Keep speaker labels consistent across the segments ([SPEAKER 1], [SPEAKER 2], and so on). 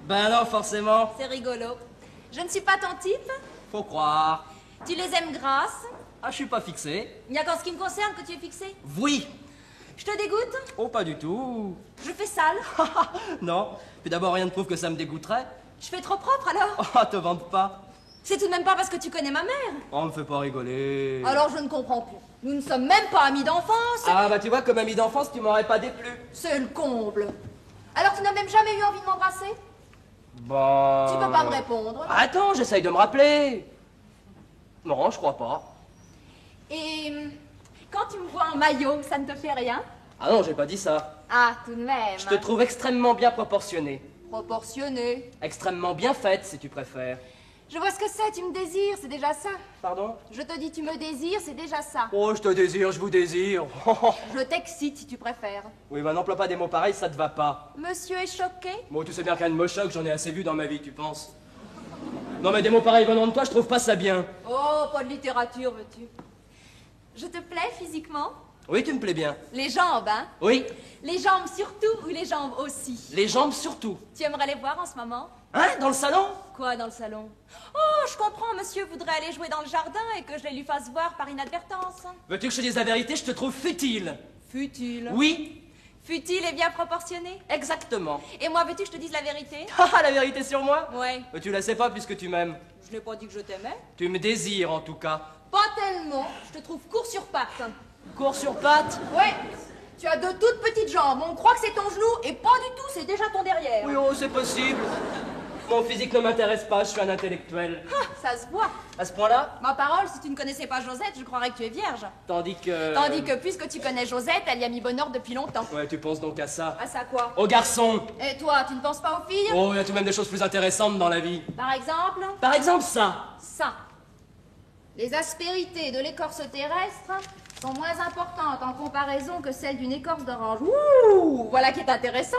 [SPEAKER 1] Ben non, forcément.
[SPEAKER 2] C'est rigolo. Je ne suis pas ton type.
[SPEAKER 1] Faut croire.
[SPEAKER 2] Tu les aimes grasses.
[SPEAKER 1] Ah, je suis pas fixé.
[SPEAKER 2] Il n'y a qu'en ce qui me concerne que tu es fixé.
[SPEAKER 1] Oui.
[SPEAKER 2] Je te dégoûte.
[SPEAKER 1] Oh, pas du tout.
[SPEAKER 2] Je fais sale.
[SPEAKER 1] Non. Puis d'abord, rien ne prouve que ça me dégoûterait.
[SPEAKER 2] Je fais trop propre alors.
[SPEAKER 1] Oh, te vante pas.
[SPEAKER 2] C'est tout de même pas parce que tu connais ma mère.
[SPEAKER 1] Oh, me fais pas rigoler.
[SPEAKER 2] Alors je ne comprends plus. Nous ne sommes même pas amis d'enfance.
[SPEAKER 1] Ah, bah tu vois, comme ami d'enfance, tu m'aurais pas déplu.
[SPEAKER 2] C'est le comble. Alors tu n'as même jamais eu envie de m'embrasser?
[SPEAKER 1] Bon...
[SPEAKER 2] Tu peux pas me répondre.
[SPEAKER 1] Attends, j'essaye de me rappeler. Non, je crois pas.
[SPEAKER 2] Et quand tu me vois en maillot, ça ne te fait rien?
[SPEAKER 1] Ah non, j'ai pas dit ça.
[SPEAKER 2] Ah, tout de même.
[SPEAKER 1] Je te trouve extrêmement bien proportionnée.
[SPEAKER 2] Proportionné.
[SPEAKER 1] Extrêmement bien faite, si tu préfères.
[SPEAKER 2] Je vois ce que c'est, tu me désires, c'est déjà ça.
[SPEAKER 1] Pardon?
[SPEAKER 2] Je te dis tu me désires, c'est déjà ça.
[SPEAKER 1] Oh, je te désire, je vous désire.
[SPEAKER 2] Je t'excite si tu préfères.
[SPEAKER 1] Oui, bah n'emploie pas des mots pareils, ça te va pas.
[SPEAKER 2] Monsieur est choqué?
[SPEAKER 1] Bon, tu sais bien qu'un me choque, j'en ai assez vu dans ma vie, tu penses? Non, mais des mots pareils venant de toi, je trouve pas ça bien.
[SPEAKER 2] Oh, pas de littérature, veux-tu? Je te plais physiquement?
[SPEAKER 1] Oui, tu me plais bien.
[SPEAKER 2] Les jambes, hein?
[SPEAKER 1] Oui,
[SPEAKER 2] Les jambes surtout ou les jambes aussi?
[SPEAKER 1] les jambes surtout.
[SPEAKER 2] Tu aimerais les voir en ce moment?
[SPEAKER 1] Hein, dans le salon?
[SPEAKER 2] Quoi dans le salon? Oh, je comprends, monsieur voudrait aller jouer dans le jardin et que je les lui fasse voir par inadvertance.
[SPEAKER 1] Veux-tu que je te dise la vérité? Je te trouve futile.
[SPEAKER 2] Futile.
[SPEAKER 1] Oui,
[SPEAKER 2] Futile et bien proportionné.
[SPEAKER 1] exactement.
[SPEAKER 2] Et moi, veux-tu que je te dise la vérité?
[SPEAKER 1] Ah, la vérité sur moi?
[SPEAKER 2] Ouais.
[SPEAKER 1] Mais tu la sais pas puisque tu m'aimes.
[SPEAKER 2] Je n'ai pas dit que je t'aimais.
[SPEAKER 1] Tu me désires en tout cas.
[SPEAKER 2] Pas tellement. Je te trouve court sur pattes.
[SPEAKER 1] Cours sur pattes?
[SPEAKER 2] Ouais. Tu as de toutes petites jambes. On croit que c'est ton genou et pas du tout, c'est déjà ton derrière.
[SPEAKER 1] Oui, oh, c'est possible. Mon physique ne m'intéresse pas, je suis un intellectuel.
[SPEAKER 2] Ah, ça se voit.
[SPEAKER 1] À ce point-là?
[SPEAKER 2] Ma parole, si tu ne connaissais pas Josette, je croirais que tu es vierge.
[SPEAKER 1] Tandis que...
[SPEAKER 2] Tandis que puisque tu connais Josette, elle y a mis bonheur depuis longtemps.
[SPEAKER 1] Ouais, tu penses donc à ça.
[SPEAKER 2] Ah, ça quoi?
[SPEAKER 1] Aux garçons!
[SPEAKER 2] Et toi, tu ne penses pas aux filles?
[SPEAKER 1] Oh, il y a tout de même des choses plus intéressantes dans la vie.
[SPEAKER 2] Par exemple?
[SPEAKER 1] Par exemple, ça.
[SPEAKER 2] Ça. Les aspérités de l'écorce terrestre sont moins importantes en comparaison que celles d'une écorce d'orange. Ouh! Voilà qui est intéressant.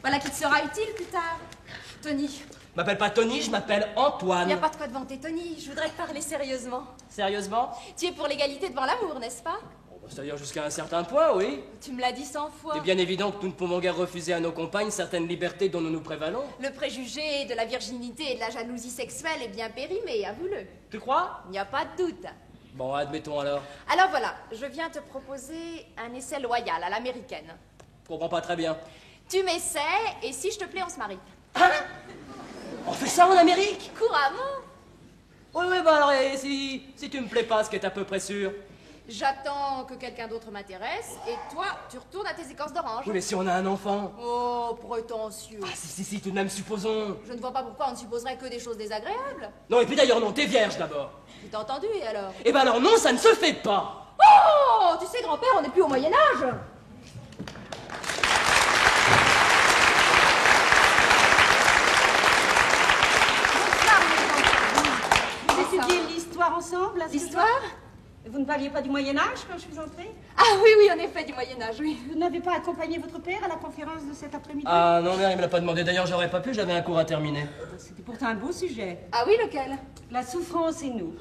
[SPEAKER 2] Voilà qui te sera utile plus tard. Tony,
[SPEAKER 1] Je m'appelle pas Tony, je m'appelle
[SPEAKER 2] il n'y a
[SPEAKER 1] Antoine.
[SPEAKER 2] pas de quoi te vanter, Tony. Je voudrais te parler sérieusement.
[SPEAKER 1] Sérieusement?
[SPEAKER 2] Tu es pour l'égalité devant l'amour, n'est-ce pas?
[SPEAKER 1] Bon, bah, c'est-à-dire jusqu'à un certain point, oui.
[SPEAKER 2] Tu me l'as dit 100 fois.
[SPEAKER 1] C'est bien évident que nous ne pouvons guère refuser à nos compagnes certaines libertés dont nous nous prévalons.
[SPEAKER 2] Le préjugé de la virginité et de la jalousie sexuelle est bien périmé, avoue-le.
[SPEAKER 1] Tu crois?
[SPEAKER 2] Il n'y a pas de doute.
[SPEAKER 1] Bon, admettons alors.
[SPEAKER 2] Alors voilà, je viens te proposer un essai loyal à l'américaine.
[SPEAKER 1] Je comprends pas très bien.
[SPEAKER 2] Tu m'essaies et si je te plais, on se marie.
[SPEAKER 1] Hein? On fait ça en Amérique?
[SPEAKER 2] Couramment.
[SPEAKER 1] Oui, oui, bah alors, et si tu me plais pas, ce qui est à peu près sûr.
[SPEAKER 2] J'attends que quelqu'un d'autre m'intéresse et toi, tu retournes à tes écorces d'orange.
[SPEAKER 1] Oui, mais si on a un enfant.
[SPEAKER 2] Oh, prétentieux.
[SPEAKER 1] Ah, si, tout de même, supposons.
[SPEAKER 2] Je ne vois pas pourquoi on ne supposerait que des choses désagréables.
[SPEAKER 1] Non, et puis d'ailleurs, non, t'es vierge d'abord.
[SPEAKER 2] Tu t'as entendu, et alors?
[SPEAKER 1] Eh ben alors, non, ça ne se fait pas.
[SPEAKER 2] Oh, tu sais, grand-père, on n'est plus au Moyen-Âge.
[SPEAKER 3] Vous étudiez l'histoire ensemble? à ce
[SPEAKER 2] L'histoire?
[SPEAKER 3] jour? Vous ne parliez pas du Moyen-Âge quand je suis entrée?
[SPEAKER 2] Ah oui, oui, en effet, du Moyen-Âge, oui.
[SPEAKER 3] Vous n'avez pas accompagné votre père à la conférence de cet après-midi?
[SPEAKER 1] Ah non, mère, il me l'a pas demandé. D'ailleurs, j'aurais pas pu, j'avais un cours à terminer.
[SPEAKER 3] C'était pourtant un beau sujet.
[SPEAKER 2] Ah oui, lequel?
[SPEAKER 3] La souffrance et nous.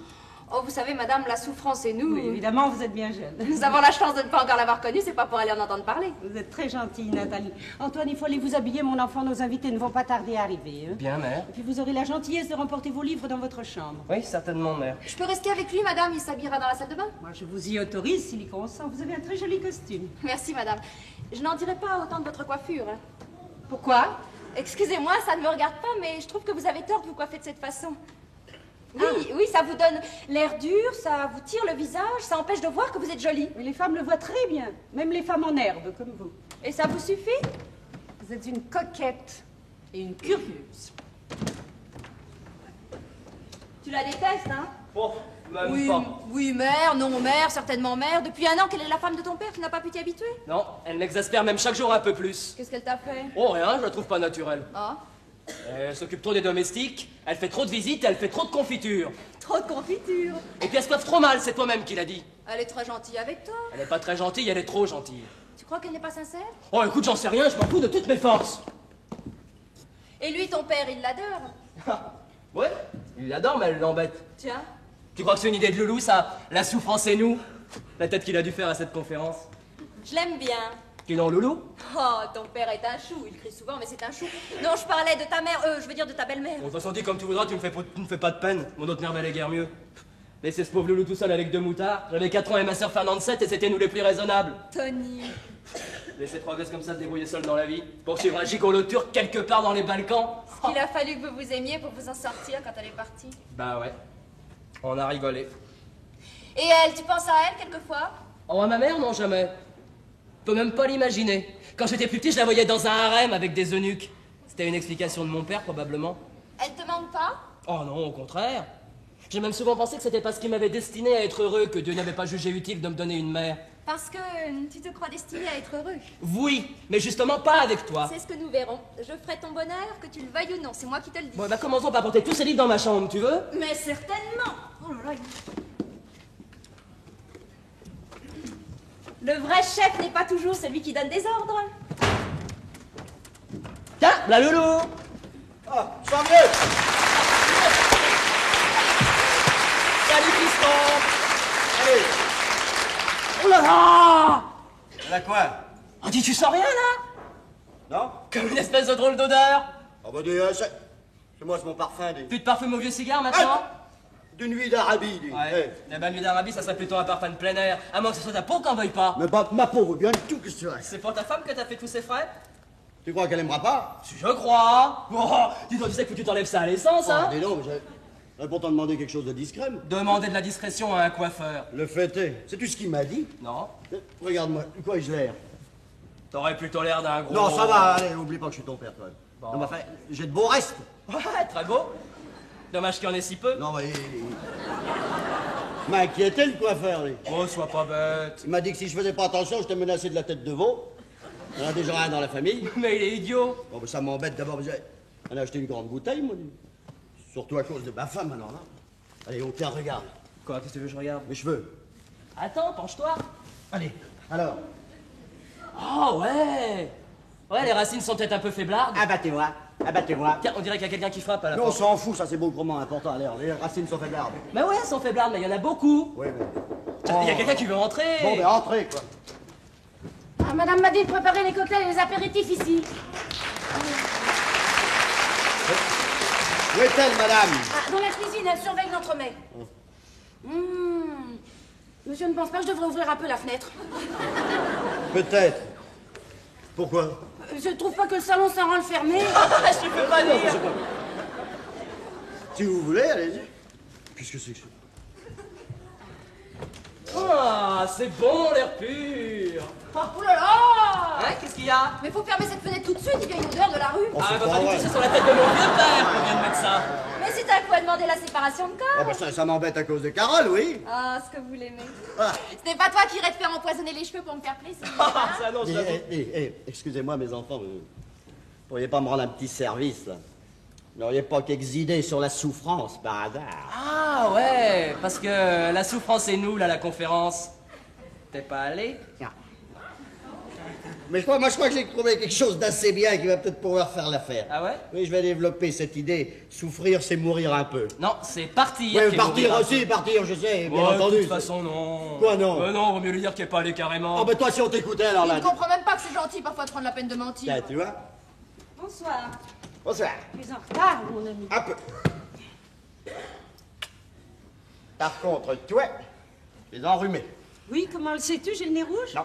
[SPEAKER 2] Oh, vous savez, madame, la souffrance et nous...
[SPEAKER 3] Oui, évidemment, vous êtes bien jeune.
[SPEAKER 2] Nous avons la chance de ne pas encore l'avoir connue, c'est pas pour aller en entendre parler.
[SPEAKER 3] Vous êtes très gentille, Nathalie. Antoine, il faut aller vous habiller, mon enfant. Nos invités ne vont pas tarder à arriver. Hein.
[SPEAKER 1] Bien, mère.
[SPEAKER 3] Et puis vous aurez la gentillesse de remporter vos livres dans votre chambre.
[SPEAKER 1] Oui, certainement, mère.
[SPEAKER 2] Je peux rester avec lui, madame, il s'habillera dans la salle de bain?
[SPEAKER 3] Moi, je vous y autorise s'il y consent. Vous avez un très joli costume.
[SPEAKER 2] Merci, madame. Je n'en dirai pas autant de votre coiffure. Hein.
[SPEAKER 3] Pourquoi?
[SPEAKER 2] Excusez-moi, ça ne me regarde pas, mais je trouve que vous avez tort de vous coiffer de cette façon. Oui, oui, ça vous donne l'air dur, ça vous tire le visage, ça empêche de voir que vous êtes jolie.
[SPEAKER 3] Mais les femmes le voient très bien. Même les femmes en herbe, comme vous.
[SPEAKER 2] Et ça vous suffit?
[SPEAKER 3] Vous êtes une coquette et une curieuse.
[SPEAKER 2] Tu la détestes, hein?
[SPEAKER 1] Oh, même
[SPEAKER 2] Oui,
[SPEAKER 1] pas.
[SPEAKER 2] oui, mère, non, mère, certainement mère. Depuis 1 an qu'elle est la femme de ton père, tu n'as pas pu t'y habituer?
[SPEAKER 1] Non, elle m'exaspère même chaque jour un peu plus.
[SPEAKER 2] Qu'est-ce qu'elle t'a fait?
[SPEAKER 1] Oh, rien, je la trouve pas naturelle.
[SPEAKER 2] Ah,
[SPEAKER 1] Elle s'occupe trop des domestiques, elle fait trop de visites, elle fait trop de confitures.
[SPEAKER 2] trop de confiture.
[SPEAKER 1] Et puis elle se coiffe trop mal, c'est toi-même qui l'as dit.
[SPEAKER 2] Elle est très gentille avec toi.
[SPEAKER 1] Elle est pas très gentille, elle est trop gentille.
[SPEAKER 2] Tu crois qu'elle n'est pas sincère?
[SPEAKER 1] Oh, écoute, j'en sais rien, je m'en fous de toutes mes forces.
[SPEAKER 2] Et lui, ton père, il l'adore.
[SPEAKER 1] Ouais, il l'adore, mais elle l'embête.
[SPEAKER 2] Tiens,
[SPEAKER 1] Tu crois que c'est une idée de loulou, ça? La souffrance et nous? La tête qu'il a dû faire à cette conférence.
[SPEAKER 2] je l'aime bien.
[SPEAKER 1] Qui non, Loulou?
[SPEAKER 2] Oh, ton père est un chou, il crie souvent, mais c'est un chou. Non, je parlais de ta mère, je veux dire de ta belle-mère.
[SPEAKER 1] Bon, de toute façon, dis comme tu voudras, tu me fais pas de peine. Mon autre mère valait guère mieux. Laissez ce pauvre Loulou tout seul avec 2 moutards. J'avais 4 ans et ma sœur Fernande 7 et c'était nous les plus raisonnables.
[SPEAKER 2] Tony.
[SPEAKER 1] Laissez 3 gosses comme ça se débrouiller seuls dans la vie. Poursuivre un gigolo turc quelque part dans les Balkans.
[SPEAKER 2] Il a fallu que vous vous aimiez pour vous en sortir quand elle est partie.
[SPEAKER 1] Bah ouais. On a rigolé.
[SPEAKER 2] Et elle, tu penses à elle quelquefois?
[SPEAKER 1] Oh, à ma mère, non, jamais. Je peux même pas l'imaginer. Quand j'étais plus petit, je la voyais dans un harem avec des eunuques. C'était une explication de mon père, probablement.
[SPEAKER 2] Elle te manque pas?
[SPEAKER 1] Oh non, au contraire. J'ai même souvent pensé que c'était parce qu'il m'avait destiné à être heureux que Dieu n'avait pas jugé utile de me donner une mère.
[SPEAKER 2] Parce que tu te crois destiné à être heureux.
[SPEAKER 1] Oui, mais justement pas avec toi.
[SPEAKER 2] C'est ce que nous verrons. Je ferai ton bonheur, que tu le veuilles ou non. C'est moi qui te le dis.
[SPEAKER 1] Bon, bah commençons par porter tous ces livres dans ma chambre, tu veux?
[SPEAKER 2] Mais certainement. Oh là là. Le vrai chef n'est pas toujours celui qui donne des ordres.
[SPEAKER 1] Tiens, la Loulou.
[SPEAKER 4] Ah, sans mieux.
[SPEAKER 1] Salut, Fiston.
[SPEAKER 4] Allez,
[SPEAKER 1] Oh là là.
[SPEAKER 4] là quoi?
[SPEAKER 1] Oh, dis, tu sens rien, là?
[SPEAKER 4] Non?
[SPEAKER 1] Comme une espèce de drôle d'odeur.
[SPEAKER 4] Ah bah dis, c'est moi, c'est mon parfum, dis.
[SPEAKER 1] Plus de parfum au vieux cigare, maintenant?
[SPEAKER 4] D'une nuit d'Arabie, dis.
[SPEAKER 1] Ouais. La bonne nuit d'Arabie, ça serait plutôt un parfum de plein air. À moins que ce soit ta peau qu'on veuille pas.
[SPEAKER 4] Mais pas ma pauvre, bien du tout que tu restes.
[SPEAKER 1] C'est pour ta femme que t'as fait tous ces frais?
[SPEAKER 4] Tu crois qu'elle aimera pas?
[SPEAKER 1] Si je crois. Oh, dis-toi, tu sais que tu t'enlèves ça à l'essence, hein?
[SPEAKER 4] Ah, dis donc, j'avais pourtant demandé quelque chose de discret. moi.
[SPEAKER 1] Demander de la discrétion à un coiffeur.
[SPEAKER 4] Le fait est, sais-tu ce qu'il m'a dit?
[SPEAKER 1] Non.
[SPEAKER 4] Regarde-moi, de quoi ai-je l'air?
[SPEAKER 1] T'aurais plutôt l'air d'un gros...
[SPEAKER 4] Non, ça va, allez, oublie pas que je suis ton père, toi.
[SPEAKER 1] Bon.
[SPEAKER 4] Non, mais enfin, j'ai de beaux restes.
[SPEAKER 1] Ouais, très beau. Dommage qu'il y en ait si peu.
[SPEAKER 4] Non, mais... Il m'a inquiété, le coiffeur, lui.
[SPEAKER 1] Oh, sois pas bête.
[SPEAKER 4] Il m'a dit que si je faisais pas attention, je te menaçais de la tête de veau. On a déjà un dans la famille.
[SPEAKER 1] Mais il est idiot.
[SPEAKER 4] Bon, ben, ça m'embête d'abord. On a acheté une grande bouteille, moi. Surtout à cause de ma femme, alors là. Allez, oh, tiens, regarde.
[SPEAKER 1] Quoi, qu'est-ce que tu veux que je regarde?
[SPEAKER 4] Mes cheveux.
[SPEAKER 1] Attends, penche-toi.
[SPEAKER 4] Allez, alors.
[SPEAKER 1] Oh, ouais. Ouais, les racines sont peut-être un peu faiblardes.
[SPEAKER 4] Abattez-moi, abattez-moi.
[SPEAKER 1] Tiens, on dirait qu'il y a quelqu'un qui frappe à la
[SPEAKER 4] Non, on
[SPEAKER 1] porte.
[SPEAKER 4] s'en fout, ça c'est beaucoup important. Allez, les racines sont faiblardes.
[SPEAKER 1] Mais ouais, elles sont faiblardes, mais il y en a beaucoup.
[SPEAKER 4] Oui, mais...
[SPEAKER 1] Tiens, il y a quelqu'un qui veut entrer.
[SPEAKER 4] Bon, ben, entrez, quoi.
[SPEAKER 3] Ah, madame m'a dit de préparer les cocktails et les apéritifs ici.
[SPEAKER 4] Où est-elle, madame?
[SPEAKER 3] Ah, dans la cuisine, elle surveille notre mets. Monsieur ne pense pas que je devrais ouvrir un peu la fenêtre.
[SPEAKER 4] Peut-être. Pourquoi?
[SPEAKER 3] Je trouve pas que le salon s'en rend le fermé.
[SPEAKER 1] Je peux pas dire.
[SPEAKER 4] Si vous voulez, allez-y. Qu'est-ce que c'est que ça?
[SPEAKER 1] Ah, c'est bon, l'air pur.
[SPEAKER 2] Oh là là!
[SPEAKER 1] Hein, qu'est-ce qu'il y a?
[SPEAKER 2] Mais faut fermer cette fenêtre tout de suite, il y a une odeur de la rue.
[SPEAKER 4] Oh,
[SPEAKER 1] Ah,
[SPEAKER 4] c'est
[SPEAKER 1] bah
[SPEAKER 4] pas
[SPEAKER 1] pas du
[SPEAKER 4] vrai.
[SPEAKER 1] tout, c'est sur la tête de mon vieux père qu'on vient de mettre ça.
[SPEAKER 2] Mais c'est à quoi demander la séparation de
[SPEAKER 4] Oh,
[SPEAKER 2] corps?
[SPEAKER 4] ben, ça m'embête à cause de Carole, oui.
[SPEAKER 2] Ah, ce que vous l'aimez.
[SPEAKER 4] Ah.
[SPEAKER 2] Ce n'est pas toi qui irais te faire empoisonner les cheveux pour me faire plaisir.
[SPEAKER 1] Ah, ça non,
[SPEAKER 4] Eh,
[SPEAKER 1] j'avoue.
[SPEAKER 4] excusez-moi, mes enfants, vous pourriez pas me rendre un petit service, là? Vous n'auriez pas quelques idées sur la souffrance, par hasard?
[SPEAKER 1] Ah, ouais, parce que la souffrance est nulle à la conférence. T'es pas allé?
[SPEAKER 4] Mais moi, je crois que j'ai trouvé quelque chose d'assez bien qui va peut-être pouvoir faire l'affaire.
[SPEAKER 1] Ah ouais?
[SPEAKER 4] Oui, je vais développer cette idée. Souffrir, c'est mourir un peu.
[SPEAKER 1] Non, c'est partir.
[SPEAKER 4] Oui,
[SPEAKER 1] qui est
[SPEAKER 4] partir
[SPEAKER 1] mourir.
[SPEAKER 4] aussi, partir, je sais, bien
[SPEAKER 1] Ouais,
[SPEAKER 4] entendu.
[SPEAKER 1] de toute façon, non.
[SPEAKER 4] Quoi, non?
[SPEAKER 1] Non, vaut mieux lui dire qu'il est pas allé carrément.
[SPEAKER 4] Oh, ben toi, si on t'écoutait, alors
[SPEAKER 2] Il
[SPEAKER 4] là...
[SPEAKER 2] ne comprend même pas que c'est gentil parfois de prendre la peine de mentir.
[SPEAKER 4] Tiens, tu vois?
[SPEAKER 3] Bonsoir.
[SPEAKER 4] Bonsoir.
[SPEAKER 3] Tu es en retard, mon ami.
[SPEAKER 4] Un peu. Par contre, toi, tu es enrhumé.
[SPEAKER 3] Oui, comment le sais-tu? J'ai le nez rouge?
[SPEAKER 4] Non.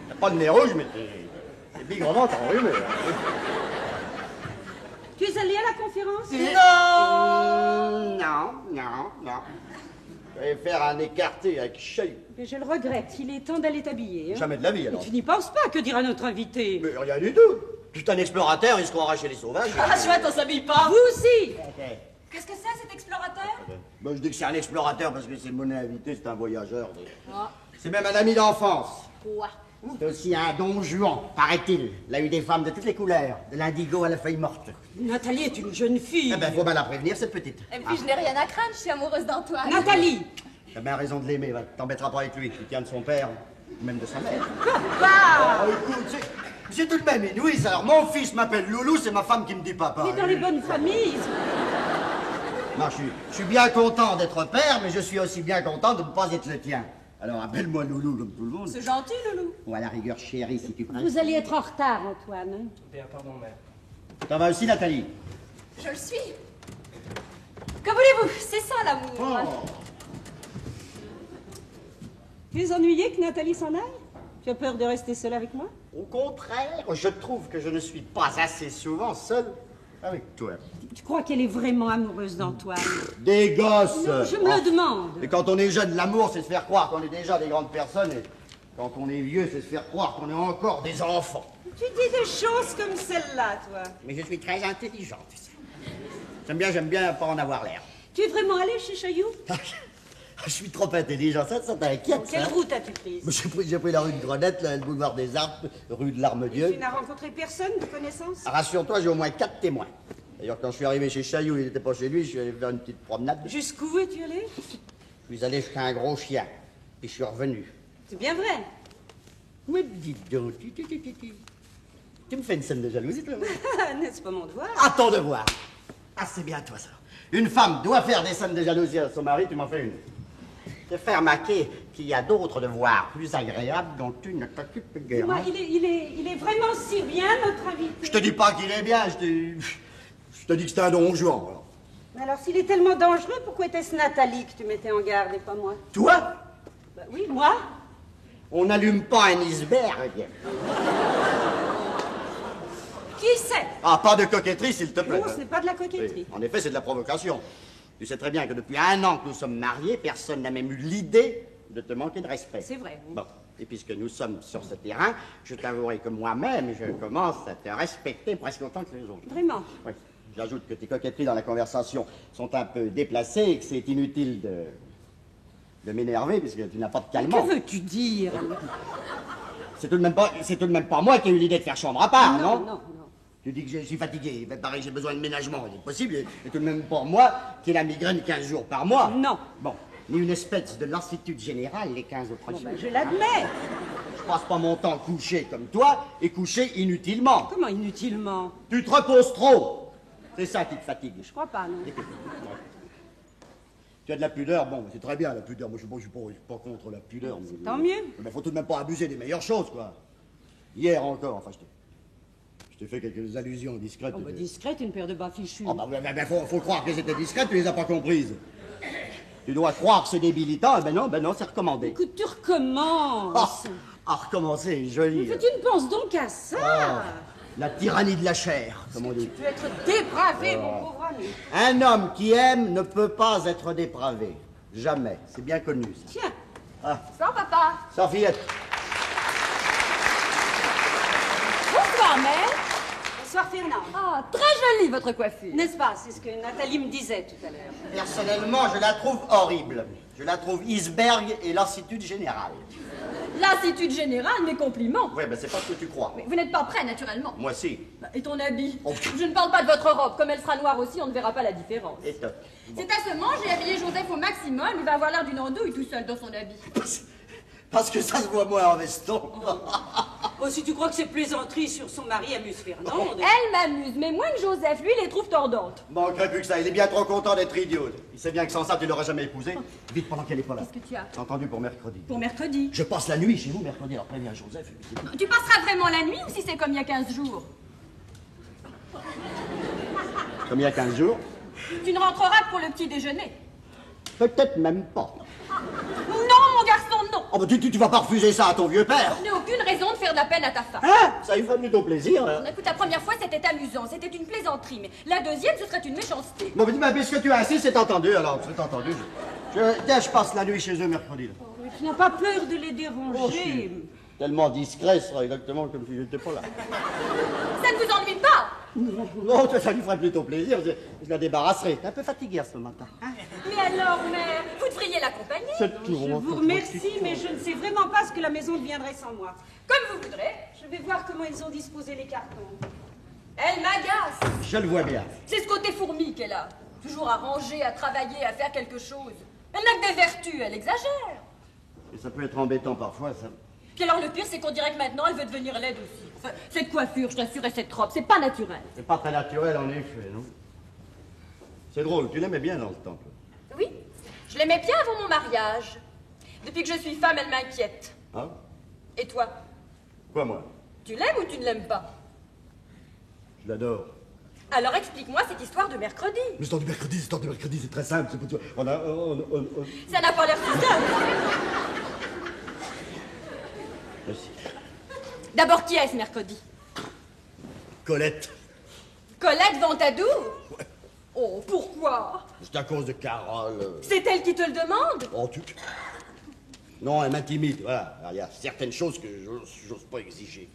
[SPEAKER 4] T'as pas le nez rouge, mais t'es bigrement enrhumé.
[SPEAKER 3] Tu es allé à la conférence?
[SPEAKER 4] Non. Je vais faire un écarté avec Chay.
[SPEAKER 3] Mais je le regrette. Il est temps d'aller t'habiller. Hein?
[SPEAKER 4] Jamais de la vie,
[SPEAKER 3] Mais
[SPEAKER 4] alors.
[SPEAKER 3] tu n'y penses pas, que dira notre invité?
[SPEAKER 4] Mais rien du tout. Tout un explorateur, il se croira chez les sauvages.
[SPEAKER 1] Ah, chouette, on s'habille pas.
[SPEAKER 3] Vous aussi!
[SPEAKER 2] Qu'est-ce que c'est cet explorateur?
[SPEAKER 4] Ben, je dis que c'est un explorateur parce que c'est mon invité, c'est un voyageur.
[SPEAKER 2] Ah.
[SPEAKER 4] C'est même un ami d'enfance.
[SPEAKER 2] Quoi?
[SPEAKER 4] C'est aussi un don Juan, paraît-il. Il a eu des femmes de toutes les couleurs, de l'indigo à la feuille morte.
[SPEAKER 3] Nathalie est une jeune fille.
[SPEAKER 4] Eh ben, faut bien la prévenir, cette petite.
[SPEAKER 2] Et puis je n'ai rien à craindre, je suis amoureuse d'Antoine.
[SPEAKER 3] Nathalie!
[SPEAKER 4] T'as bien raison de l'aimer, va. T'embêteras pas avec lui. Il tient de son père, même de sa mère.
[SPEAKER 3] Papa!
[SPEAKER 4] Oh, écoute, c'est tout de même inouï, ça. Alors, mon fils m'appelle Loulou, c'est ma femme qui me dit papa.
[SPEAKER 3] Mais dans les bonnes familles.
[SPEAKER 4] Non, je suis bien content d'être père, mais je suis aussi bien content de ne pas être le tien. Alors appelle-moi Loulou comme tout le monde.
[SPEAKER 2] C'est gentil, Loulou.
[SPEAKER 4] Ou à la rigueur chérie si tu préfères.
[SPEAKER 3] Vous allez être en retard, Antoine. Hein.
[SPEAKER 1] Bien, pardon, mère.
[SPEAKER 4] T'en vas aussi, Nathalie?
[SPEAKER 2] Je le suis. Que voulez-vous? C'est ça, l'amour.
[SPEAKER 4] Oh.
[SPEAKER 3] Tu es ennuyé que Nathalie s'en aille? Tu as peur de rester seule avec moi?
[SPEAKER 4] Au contraire, je trouve que je ne suis pas assez souvent seul avec toi.
[SPEAKER 3] Tu crois qu'elle est vraiment amoureuse d'Antoine?
[SPEAKER 4] Des gosses!
[SPEAKER 3] Non, je me le demande.
[SPEAKER 4] Et quand on est jeune, l'amour, c'est se faire croire qu'on est déjà des grandes personnes. Et quand on est vieux, c'est se faire croire qu'on est encore des enfants.
[SPEAKER 3] Tu dis des choses comme celle-là, toi.
[SPEAKER 4] Mais je suis très intelligent, tu sais. J'aime bien pas en avoir l'air.
[SPEAKER 3] Tu es vraiment allé chez Chaillou?
[SPEAKER 4] Je suis trop intelligent, ça t'inquiète, ça.
[SPEAKER 3] Quelle route as-tu prise?
[SPEAKER 4] J'ai pris la rue de Grenette, le boulevard des Arbres, rue de l'Armedieu.
[SPEAKER 3] Tu n'as rencontré personne de connaissance?
[SPEAKER 4] Rassure-toi, j'ai au moins 4 témoins. D'ailleurs, quand je suis arrivé chez Chaillou, il n'était pas chez lui, je suis allé faire une petite promenade.
[SPEAKER 3] Jusqu'où es-tu allé?
[SPEAKER 4] Je suis allé jusqu'à un gros chien, puis je suis revenu.
[SPEAKER 3] C'est bien vrai.
[SPEAKER 4] Oui, dites donc, tu me fais une scène de jalousie, toi?
[SPEAKER 3] N'est-ce pas mon devoir?
[SPEAKER 4] À ton devoir. Ah, c'est bien toi, ça. Une femme doit faire des scènes de jalousie à son mari, tu m'en fais une. Te faire remarquer qu'il y a d'autres devoirs plus agréables dont tu ne t'occupes guère.
[SPEAKER 3] Moi, il est vraiment si bien, notre invité.
[SPEAKER 4] Je te dis pas qu'il est bien, je te dis que c'est un don Juan. Alors.
[SPEAKER 3] Alors, s'il est tellement dangereux, pourquoi était-ce Nathalie que tu mettais en garde et pas moi?
[SPEAKER 4] Toi?
[SPEAKER 3] Bah oui, moi.
[SPEAKER 4] On n'allume pas un iceberg.
[SPEAKER 2] Qui c'est?
[SPEAKER 4] Ah, pas de coquetterie, s'il te plaît.
[SPEAKER 3] Non, ce n'est pas de la coquetterie.
[SPEAKER 4] Oui, en effet, c'est de la provocation. Tu sais très bien que depuis 1 an que nous sommes mariés, personne n'a même eu l'idée de te manquer de respect.
[SPEAKER 3] C'est vrai. Oui.
[SPEAKER 4] Bon, et puisque nous sommes sur ce terrain, je t'avouerai que moi-même, je commence à te respecter presque autant que les autres.
[SPEAKER 3] Vraiment?
[SPEAKER 4] Oui. J'ajoute que tes coquetteries dans la conversation sont un peu déplacées et que c'est inutile de m'énerver puisque tu n'as pas de calmant.
[SPEAKER 3] Que veux-tu dire?
[SPEAKER 4] C'est tout de même pas moi qui ai eu l'idée de faire chambre à part, non?
[SPEAKER 3] Non, non.
[SPEAKER 4] Tu dis que je suis fatigué, ben pareil, j'ai besoin de ménagement, c'est possible, et tout de même pour moi, qui ai la migraine 15 jours par mois.
[SPEAKER 3] Non.
[SPEAKER 4] Bon, ni une espèce de lassitude générale les 15 autres jours.
[SPEAKER 3] Ben, je l'admets.
[SPEAKER 4] Je passe pas mon temps couché comme toi, et couché inutilement.
[SPEAKER 3] Comment inutilement?
[SPEAKER 4] Tu te reposes trop. C'est ça qui te fatigue.
[SPEAKER 3] Je crois pas, non.
[SPEAKER 4] Écoute, ouais. Tu as de la pudeur, bon, c'est très bien la pudeur, moi je suis pas contre la pudeur. Mais,
[SPEAKER 3] Tant mieux.
[SPEAKER 4] Mais faut tout de même pas abuser des meilleures choses, quoi. Hier encore, enfin, je t'ai fait quelques allusions discrètes.
[SPEAKER 3] Oh, bah, discrète, une paire de bas fichus.
[SPEAKER 4] Oh, bah, faut croire qu'elles étaient discrètes, tu les as pas comprises. Tu dois croire que c'est débilitant, eh ben non, c'est recommandé.
[SPEAKER 3] Écoute, tu recommences.
[SPEAKER 4] Recommencer, joli.
[SPEAKER 3] Mais tu ne penses donc à ça?
[SPEAKER 4] La tyrannie de la chair, comme on dit.
[SPEAKER 3] Tu peux être dépravé, mon pauvre ami.
[SPEAKER 4] Un homme qui aime ne peut pas être dépravé. Jamais. C'est bien connu, ça.
[SPEAKER 3] Tiens,
[SPEAKER 2] Bonsoir, papa.
[SPEAKER 4] Sa fillette.
[SPEAKER 2] Bonsoir, mère.
[SPEAKER 3] bonsoir Fernand.
[SPEAKER 2] Ah, très jolie, votre coiffure.
[SPEAKER 3] N'est-ce pas? C'est ce que Nathalie me disait tout à l'heure.
[SPEAKER 4] Personnellement, je la trouve horrible. Je la trouve iceberg et lassitude générale.
[SPEAKER 2] Lassitude générale, mes compliments.
[SPEAKER 4] Ouais, ben c'est pas ce que tu crois.
[SPEAKER 2] Mais vous n'êtes pas prêt, naturellement.
[SPEAKER 4] Moi, si.
[SPEAKER 2] Et ton habit?
[SPEAKER 4] Oh.
[SPEAKER 2] Je ne parle pas de votre robe. Comme elle sera noire aussi, on ne verra pas la différence.
[SPEAKER 4] Et top. Bon.
[SPEAKER 2] C'est à ce moment, j'ai habillé Joseph au maximum. Il va avoir l'air d'une andouille tout seul dans son habit.
[SPEAKER 4] Parce que ça se voit moins en veston.
[SPEAKER 3] Oh, si tu crois que ces plaisanteries sur son mari amusent Fernand...
[SPEAKER 2] Elle m'amuse, mais moins que Joseph. Lui, il les trouve tordantes.
[SPEAKER 4] Manquerait plus que ça. Il est bien trop content d'être idiot. Il sait bien que sans ça, tu l'auras jamais épousé. Vite, pendant qu'elle est pas là.
[SPEAKER 2] Qu'est-ce que tu as?
[SPEAKER 4] T'as entendu pour mercredi.
[SPEAKER 2] Pour mercredi.
[SPEAKER 4] Je passe la nuit chez vous mercredi. Alors préviens Joseph.
[SPEAKER 2] Tu passeras vraiment la nuit ou si c'est comme il y a 15 jours?
[SPEAKER 4] Comme il y a 15 jours.
[SPEAKER 2] Tu ne rentreras que pour le petit déjeuner.
[SPEAKER 4] Peut-être même pas.
[SPEAKER 2] Non, mon garçon, non.
[SPEAKER 4] Oh, bah, tu vas pas refuser ça à ton vieux père.
[SPEAKER 2] Je n'ai aucune raison de faire de la peine à ta femme.
[SPEAKER 4] Hein? Ça lui ferait plutôt plaisir. Hein?
[SPEAKER 2] Écoute, la première fois, c'était amusant. C'était une plaisanterie. Mais la deuxième, ce serait une méchanceté.
[SPEAKER 4] Bon, mais puisque tu insistes, c'est entendu. Alors, c'est entendu. Tiens, je passe la nuit chez eux mercredi. Là.
[SPEAKER 3] Mais tu n'as pas peur de les déranger.
[SPEAKER 4] Oh, je suis tellement discret, ce sera exactement comme si j'étais pas là.
[SPEAKER 2] Ça ne vous ennuie pas?
[SPEAKER 4] Non, ça lui ferait plutôt plaisir. Je la débarrasserai. T'es un peu fatigué ce matin. Hein?
[SPEAKER 2] Mais alors, mère, vous devriez l'accompagner.
[SPEAKER 4] C'est tout.
[SPEAKER 3] Je vous remercie, mais je ne sais vraiment pas ce que la maison deviendrait sans moi.
[SPEAKER 2] Comme vous voudrez.
[SPEAKER 3] Je vais voir comment ils ont disposé les cartons.
[SPEAKER 2] Elle m'agace.
[SPEAKER 4] Je le vois bien.
[SPEAKER 2] C'est ce côté fourmi qu'elle a. Toujours à ranger, à travailler, à faire quelque chose. Elle n'a que des vertus, elle exagère.
[SPEAKER 4] Et ça peut être embêtant parfois, ça.
[SPEAKER 2] Puis alors, le pire, c'est qu'on dirait que maintenant, elle veut devenir laide aussi. Enfin, cette coiffure, je t'assure, et cette robe, c'est pas naturel.
[SPEAKER 4] C'est pas très naturel, en effet, non? C'est drôle, tu l'aimais bien dans le temps.
[SPEAKER 2] Oui, je l'aimais bien avant mon mariage.
[SPEAKER 5] Depuis que je suis femme, elle m'inquiète.
[SPEAKER 4] Hein?
[SPEAKER 5] Et toi?
[SPEAKER 4] Quoi, moi?
[SPEAKER 5] Tu l'aimes ou tu ne l'aimes pas?
[SPEAKER 4] Je l'adore.
[SPEAKER 5] Alors explique-moi cette histoire de mercredi.
[SPEAKER 4] L'histoire du mercredi, c'est très simple.
[SPEAKER 5] Ça n'a pas l'air si simple.
[SPEAKER 4] Merci.
[SPEAKER 5] D'abord, qui est-ce mercredi?
[SPEAKER 4] Colette.
[SPEAKER 5] Colette Ventadour? Ouais. Oh, pourquoi?
[SPEAKER 4] C'est à cause de Carole.
[SPEAKER 5] C'est elle qui te le demande?
[SPEAKER 4] Oh, tu... Non, elle m'intimide, voilà. Alors, il y a certaines choses que j'ose pas exiger.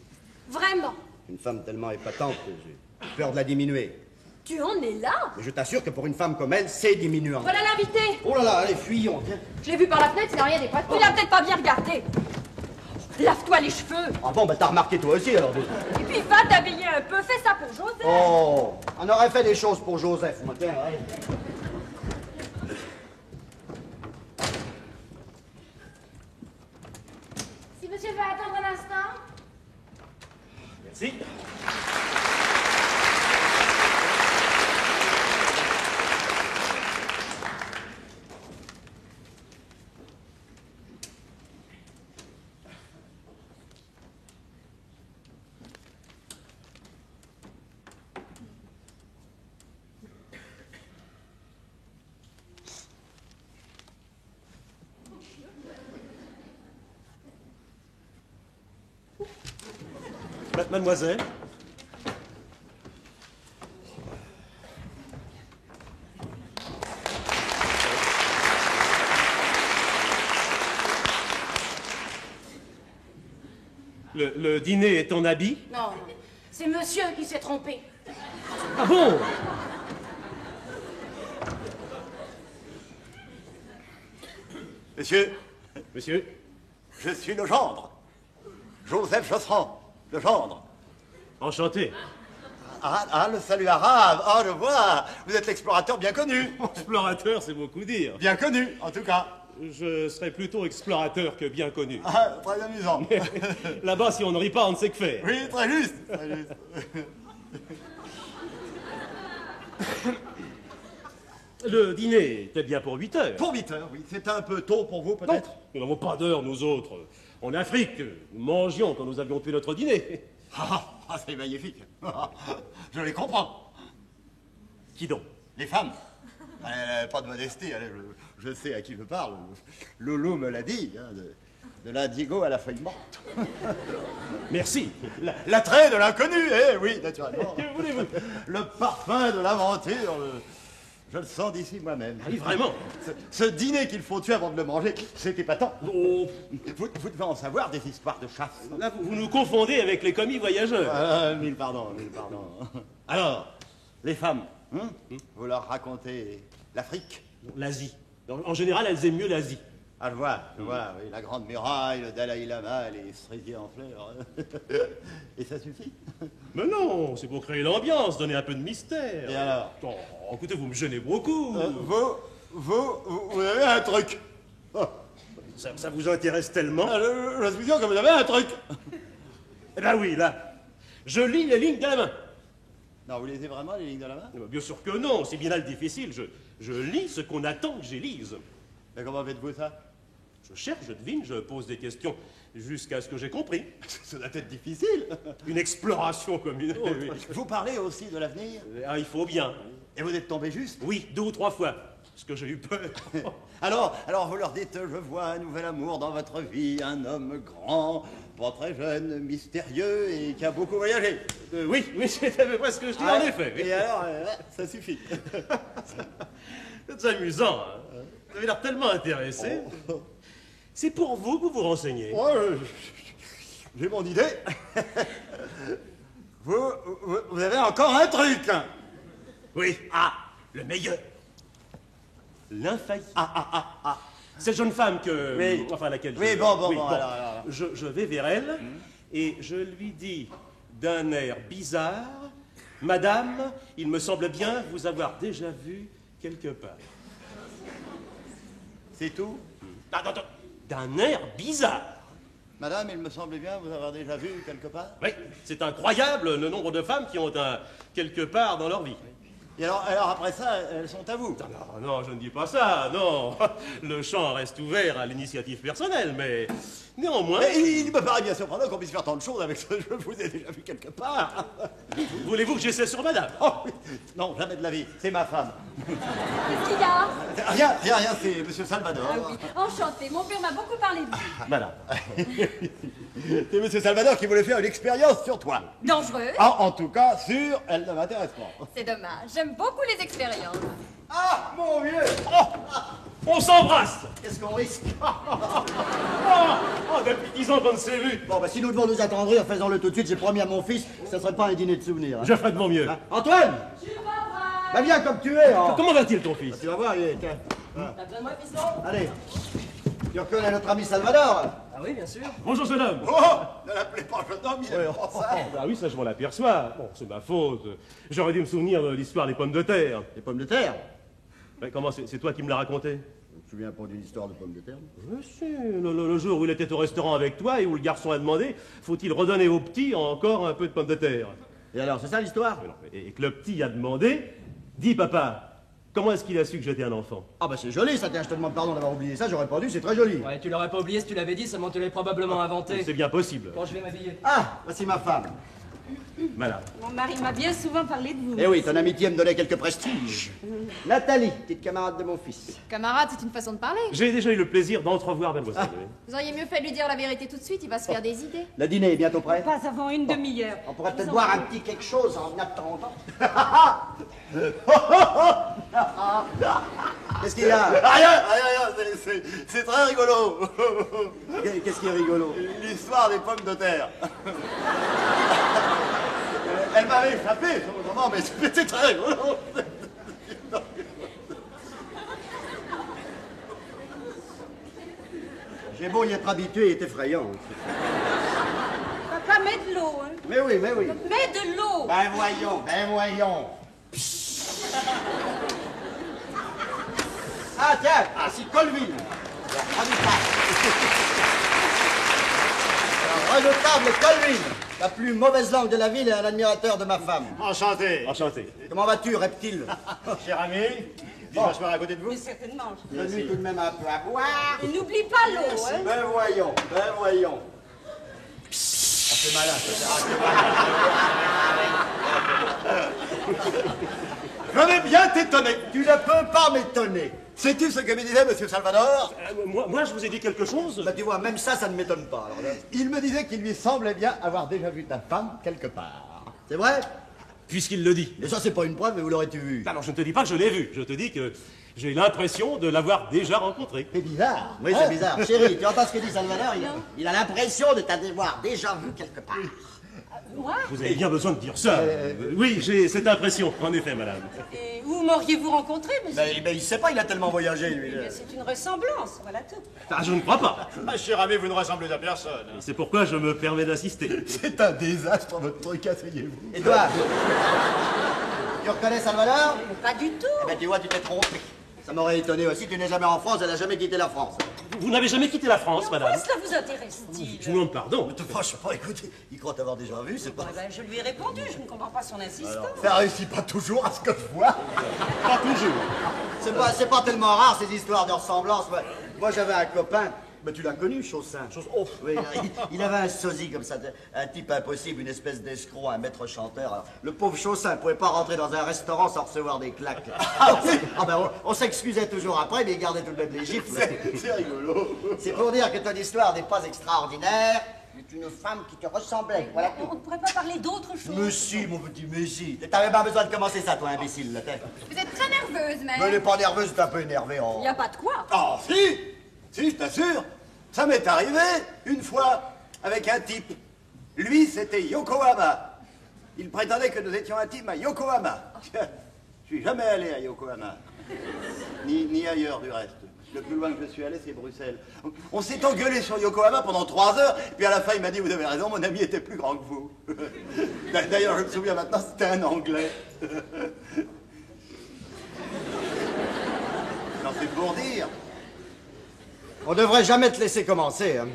[SPEAKER 5] Vraiment?
[SPEAKER 4] Une femme tellement épatante que j'ai peur de la diminuer.
[SPEAKER 5] Tu en es là?
[SPEAKER 4] Mais je t'assure que pour une femme comme elle, c'est diminuant.
[SPEAKER 5] Voilà l'invité.
[SPEAKER 4] Oh là là, allez, fuyons, tiens.
[SPEAKER 2] Je l'ai vu par la fenêtre, il n'a rien des poitrines.
[SPEAKER 5] Tu l'as peut-être pas bien regardé. Lave-toi les cheveux.
[SPEAKER 4] Ah bon, bah t'as remarqué toi aussi, alors.
[SPEAKER 5] Et puis va t'habiller un peu, fais ça pour Joseph.
[SPEAKER 4] Oh, on aurait fait des choses pour Joseph, moi, tiens, allez.
[SPEAKER 2] Si monsieur veut attendre un instant.
[SPEAKER 6] Merci. Mademoiselle. Le dîner est en habit?
[SPEAKER 2] Non, c'est monsieur qui s'est trompé.
[SPEAKER 6] Ah bon?
[SPEAKER 7] Monsieur,
[SPEAKER 6] Monsieur?
[SPEAKER 7] je suis le gendre. Joseph Josserand, le gendre.
[SPEAKER 6] Enchanté.
[SPEAKER 7] Ah, le salut arabe. Ah, je vois. Vous êtes l'explorateur bien connu.
[SPEAKER 6] Explorateur, c'est beaucoup dire.
[SPEAKER 7] Bien connu, en tout cas.
[SPEAKER 6] Je serais plutôt explorateur que bien connu.
[SPEAKER 7] Ah, très amusant.
[SPEAKER 6] Là-bas, si on ne rit pas, on ne sait que faire.
[SPEAKER 7] Oui, très juste. Très juste.
[SPEAKER 6] Le dîner était bien pour 8 heures.
[SPEAKER 7] Pour 8 heures, oui. C'est un peu tôt pour vous,
[SPEAKER 6] Non,
[SPEAKER 7] peut-être?
[SPEAKER 6] nous n'avons pas d'heure, nous autres. En Afrique, nous mangions quand nous avions tué notre dîner.
[SPEAKER 7] C'est magnifique. Je les comprends.
[SPEAKER 6] Qui donc?
[SPEAKER 7] Les femmes. Pas de modestie, allez, je sais à qui je parle. Loulou me l'a dit, hein, de l'indigo à la feuille morte.
[SPEAKER 6] Merci.
[SPEAKER 7] L'attrait de l'inconnu, eh oui, naturellement.
[SPEAKER 6] Que voulez-vous?
[SPEAKER 7] Le parfum de l'aventure, je le sens d'ici moi-même.
[SPEAKER 6] Ah oui, vraiment.
[SPEAKER 7] Ce dîner qu'il faut tuer avant de le manger, c'est épatant.
[SPEAKER 6] Oh,
[SPEAKER 7] Vous devez en savoir des histoires de chasse.
[SPEAKER 6] là, vous nous confondez avec les commis voyageurs.
[SPEAKER 7] Mille pardons, mille pardons. Alors, les femmes, vous leur racontez l'Afrique?
[SPEAKER 6] L'Asie. En général, elles aiment mieux l'Asie.
[SPEAKER 7] Ah, je vois, oui, la Grande Muraille, le Dalai Lama, les cerisiers en fleurs. Et ça suffit?
[SPEAKER 6] Mais non, c'est pour créer l'ambiance, donner un peu de mystère.
[SPEAKER 7] Et alors?
[SPEAKER 6] Oh, écoutez, vous me gênez beaucoup.
[SPEAKER 7] Vous avez un truc. Oh.
[SPEAKER 6] Ça vous intéresse tellement?
[SPEAKER 7] Ah, je suis sûr que vous avez un truc.
[SPEAKER 6] Eh ben oui, là. Je lis les lignes de la main.
[SPEAKER 7] Non, vous lisez vraiment les lignes de la main?
[SPEAKER 6] Eh ben, bien sûr que non, c'est bien là le difficile. Je lis ce qu'on attend que j'y lise.
[SPEAKER 7] Et comment faites-vous ça?
[SPEAKER 6] Je cherche, je devine, je pose des questions jusqu'à ce que j'ai compris.
[SPEAKER 7] Ça doit être difficile.
[SPEAKER 6] Une exploration comme une autre.
[SPEAKER 7] Oui. Vous parlez aussi de l'avenir?
[SPEAKER 6] Ah, il faut bien.
[SPEAKER 7] Et vous êtes tombé juste?
[SPEAKER 6] Oui, 2 ou 3 fois. Parce que j'ai eu peur.
[SPEAKER 7] Alors vous leur dites, je vois un nouvel amour dans votre vie, un homme grand, pas très jeune, mystérieux et qui a beaucoup voyagé.
[SPEAKER 6] Oui, c'est à peu près ce que je dis en effet. Oui.
[SPEAKER 7] Et alors, ça suffit.
[SPEAKER 6] C'est amusant. Hein. Vous avez l'air tellement intéressé.
[SPEAKER 7] Oh.
[SPEAKER 6] C'est pour vous que vous vous renseignez.
[SPEAKER 7] Oh, j'ai mon idée. vous avez encore un truc.
[SPEAKER 6] Oui. Ah, le meilleur. L'infaillible. Cette jeune femme que...
[SPEAKER 7] Oui.
[SPEAKER 6] Enfin, laquelle
[SPEAKER 7] Oui,
[SPEAKER 6] je...
[SPEAKER 7] bon. Alors.
[SPEAKER 6] Je vais vers elle et je lui dis d'un air bizarre, « Madame, il me semble bien vous avoir déjà vu quelque part. »
[SPEAKER 7] C'est tout?
[SPEAKER 6] Attends. D'un air bizarre.
[SPEAKER 7] Madame, il me semble bien vous avoir déjà vu quelque part?
[SPEAKER 6] Oui, c'est incroyable le nombre de femmes qui ont un quelque part dans leur vie.
[SPEAKER 7] Et alors après ça, elles sont à vous.
[SPEAKER 6] Non, non, je ne dis pas ça, non. Le champ reste ouvert à l'initiative personnelle, mais néanmoins...
[SPEAKER 7] Mais il me paraît bien surprenant qu'on puisse faire tant de choses avec ça. Je vous ai déjà vu quelque part.
[SPEAKER 6] Voulez-vous que j'essaie sur madame?
[SPEAKER 7] Oh, oui. Non, jamais de la vie. C'est ma femme.
[SPEAKER 5] Qu'est-ce qu'il y a?
[SPEAKER 7] Rien, c'est Monsieur Salvador.
[SPEAKER 5] Ah oui, enchanté. Mon père m'a beaucoup parlé de vous.
[SPEAKER 7] Voilà. C'est Monsieur Salvador qui voulait faire une expérience sur toi.
[SPEAKER 5] Dangereux?
[SPEAKER 7] Ah, en tout cas, sûr, elle ne m'intéresse pas.
[SPEAKER 5] C'est dommage. J'aime beaucoup les expériences.
[SPEAKER 7] Ah, mon vieux!
[SPEAKER 6] On s'embrasse!
[SPEAKER 4] Qu'est-ce qu'on risque?
[SPEAKER 6] Oh, depuis 10 ans qu'on ne s'est vu.
[SPEAKER 4] Bon, bah, si nous devons nous attendrir, faisons-le tout de suite. J'ai promis à mon fils, ça serait pas un dîner de souvenirs. Hein.
[SPEAKER 6] Je ferai de mon mieux.
[SPEAKER 4] Hein? Antoine! Bah, viens comme tu es. Hein.
[SPEAKER 6] Comment va-t-il, ton fils?
[SPEAKER 4] Tu vas voir, il est... tiens.
[SPEAKER 1] T'as besoin de moi, fiston?
[SPEAKER 4] Allez. Tu reconnais notre ami Salvador?
[SPEAKER 1] Ah oui, bien sûr.
[SPEAKER 6] Bonjour, jeune homme.
[SPEAKER 7] Oh, ne l'appelez pas jeune homme, il est pas ça.
[SPEAKER 6] Ah oui, ça, je m'en aperçois. Bon, c'est ma faute. J'aurais dû me souvenir de l'histoire des pommes de terre.
[SPEAKER 4] Les pommes de terre?
[SPEAKER 6] Mais comment, c'est toi qui me l'as raconté?
[SPEAKER 4] Je me souviens pas d'une histoire de pommes de terre.
[SPEAKER 6] Monsieur, le jour où il était au restaurant avec toi et où le garçon a demandé, faut-il redonner au petit encore un peu de pommes de terre?
[SPEAKER 4] Et alors, c'est ça l'histoire?
[SPEAKER 6] Mais non, et que le petit a demandé, dis papa, comment est-ce qu'il a su que j'étais un enfant?
[SPEAKER 4] Ah bah c'est joli ça, tiens, je te demande pardon d'avoir oublié ça, j'aurais pas dû, c'est très joli.
[SPEAKER 1] Ouais, tu l'aurais pas oublié si tu l'avais dit, seulement tu l'avais probablement inventé.
[SPEAKER 6] C'est bien possible.
[SPEAKER 1] Bon, je vais m'habiller.
[SPEAKER 4] Ah, voici ma femme.
[SPEAKER 6] Madame.
[SPEAKER 3] Mon mari m'a bien souvent parlé de vous.
[SPEAKER 4] Eh oui, ton amitié me donnait quelques prestiges. Nathalie, petite camarade de mon fils.
[SPEAKER 2] Camarade, c'est une façon de parler.
[SPEAKER 6] J'ai déjà eu le plaisir d'entrevoir mademoiselle. oui.
[SPEAKER 2] Vous auriez mieux fait de lui dire la vérité tout de suite, il va se faire des idées.
[SPEAKER 4] Le dîner est bientôt prêt?
[SPEAKER 3] Pas avant une demi-heure.
[SPEAKER 4] On pourrait peut-être boire un petit quelque chose en attendant. Qu'est-ce qu'il y a?
[SPEAKER 7] Rien, c'est très rigolo.
[SPEAKER 4] Qu'est-ce qui est rigolo?
[SPEAKER 7] L'histoire des pommes de terre. Elle m'avait échappé, sur le moment, mais c'était très rigolo.
[SPEAKER 4] J'ai beau y être habitué, il est effrayant.
[SPEAKER 3] Papa, mets de l'eau, hein.
[SPEAKER 4] Mais oui, mais oui.
[SPEAKER 3] Mets de l'eau.
[SPEAKER 4] Ben voyons, ben voyons. Ah tiens, c'est Colville. Redoutable Colville, la plus mauvaise langue de la ville et un admirateur de ma femme.
[SPEAKER 7] Enchanté.
[SPEAKER 6] Enchanté.
[SPEAKER 4] Comment vas-tu, reptile?
[SPEAKER 7] Cher ami, je vais m'asseoir à côté de vous.
[SPEAKER 3] Mais certainement.
[SPEAKER 4] Donne-lui tout de même un peu à boire.
[SPEAKER 3] Et n'oublie pas l'eau, hein.
[SPEAKER 4] Ben voyons, ben voyons. Ah, c'est malin, ça sert à rien.
[SPEAKER 7] Je vais bien t'étonner.
[SPEAKER 4] Tu ne peux pas m'étonner.
[SPEAKER 7] Sais-tu ce que me disait Monsieur Salvador?
[SPEAKER 6] Moi, je vous ai dit quelque chose?
[SPEAKER 4] Bah tu vois, même ça, ça ne m'étonne pas. Alors, là.
[SPEAKER 7] Il me disait qu'il lui semblait bien avoir déjà vu ta femme quelque part.
[SPEAKER 4] C'est vrai?
[SPEAKER 6] Puisqu'il le dit.
[SPEAKER 4] Et ça, c'est pas une preuve, mais vous l'aurez-tu vu?
[SPEAKER 6] Alors, je ne te dis pas que je l'ai vu. Je te dis que j'ai l'impression de l'avoir déjà rencontré.
[SPEAKER 7] C'est bizarre.
[SPEAKER 4] Oui, c'est bizarre. Chérie, tu entends ce que dit Salvador? Il a l'impression de t'avoir déjà vu quelque part.
[SPEAKER 6] Vous avez bien besoin de dire ça. Oui, j'ai cette impression, en effet, madame.
[SPEAKER 3] Et où m'auriez-vous rencontré, monsieur?
[SPEAKER 4] Mais il sait pas, il a tellement voyagé, lui.
[SPEAKER 3] Mais c'est une ressemblance, voilà tout.
[SPEAKER 6] Ah, je ne crois pas.
[SPEAKER 7] Ma chère amie, vous ne ressemblez à personne.
[SPEAKER 6] C'est pourquoi je me permets d'insister.
[SPEAKER 7] C'est un désastre, votre truc, asseyez-vous.
[SPEAKER 4] Et toi? Tu reconnais Salvador?
[SPEAKER 3] Pas du tout.
[SPEAKER 4] Eh ben, tu vois, tu t'es trompé. Ça m'aurait étonné aussi, tu n'es jamais en France, elle n'a jamais quitté la France.
[SPEAKER 6] Vous n'avez jamais quitté la France, madame?
[SPEAKER 3] Pourquoi cela vous intéresse-t-il?
[SPEAKER 6] Je vous demande pardon.
[SPEAKER 4] Franchement, écoutez, il croit t'avoir déjà vu, c'est pas...
[SPEAKER 3] Eh ben, je lui ai répondu, je ne comprends pas son insistance.
[SPEAKER 7] Ça réussit pas toujours à ce que je vois.
[SPEAKER 6] Pas toujours.
[SPEAKER 4] C'est pas tellement rare, ces histoires de ressemblance. Moi, j'avais un copain, mais tu l'as connu, Chaussin. Oh, oui, il avait un sosie comme ça, un type impossible, une espèce d'escroc, un maître chanteur. Alors, le pauvre Chaussin ne pouvait pas rentrer dans un restaurant sans recevoir des claques. On s'excusait toujours après, mais il gardait tout de même les gifles.
[SPEAKER 7] C'est rigolo.
[SPEAKER 4] C'est pour dire que ton histoire n'est pas extraordinaire. C'est une femme qui te ressemblait, voilà
[SPEAKER 3] On
[SPEAKER 4] tout.
[SPEAKER 3] ne pourrait pas parler d'autre chose?
[SPEAKER 4] Monsieur, mon petit monsieur. T'avais pas besoin de commencer ça, toi, imbécile, là, t'es.
[SPEAKER 2] Vous êtes très nerveuse,
[SPEAKER 4] Mais elle
[SPEAKER 2] même.
[SPEAKER 4] est pas nerveuse, t'es un peu énervé.
[SPEAKER 2] Il n'y a pas de quoi.
[SPEAKER 7] Ah, si, je t'assure. Ça m'est arrivé une fois avec un type. Lui, c'était Yokohama. Il prétendait que nous étions intimes à Yokohama. Je suis jamais allé à Yokohama. Ni ailleurs, du reste. Le plus loin que je suis allé, c'est Bruxelles. On s'est engueulé sur Yokohama pendant 3 heures, puis à la fin, il m'a dit, vous avez raison, mon ami était plus grand que vous. D'ailleurs, je me souviens maintenant, c'était un Anglais. Non, c'est pour dire.
[SPEAKER 4] On devrait jamais te laisser commencer, hein.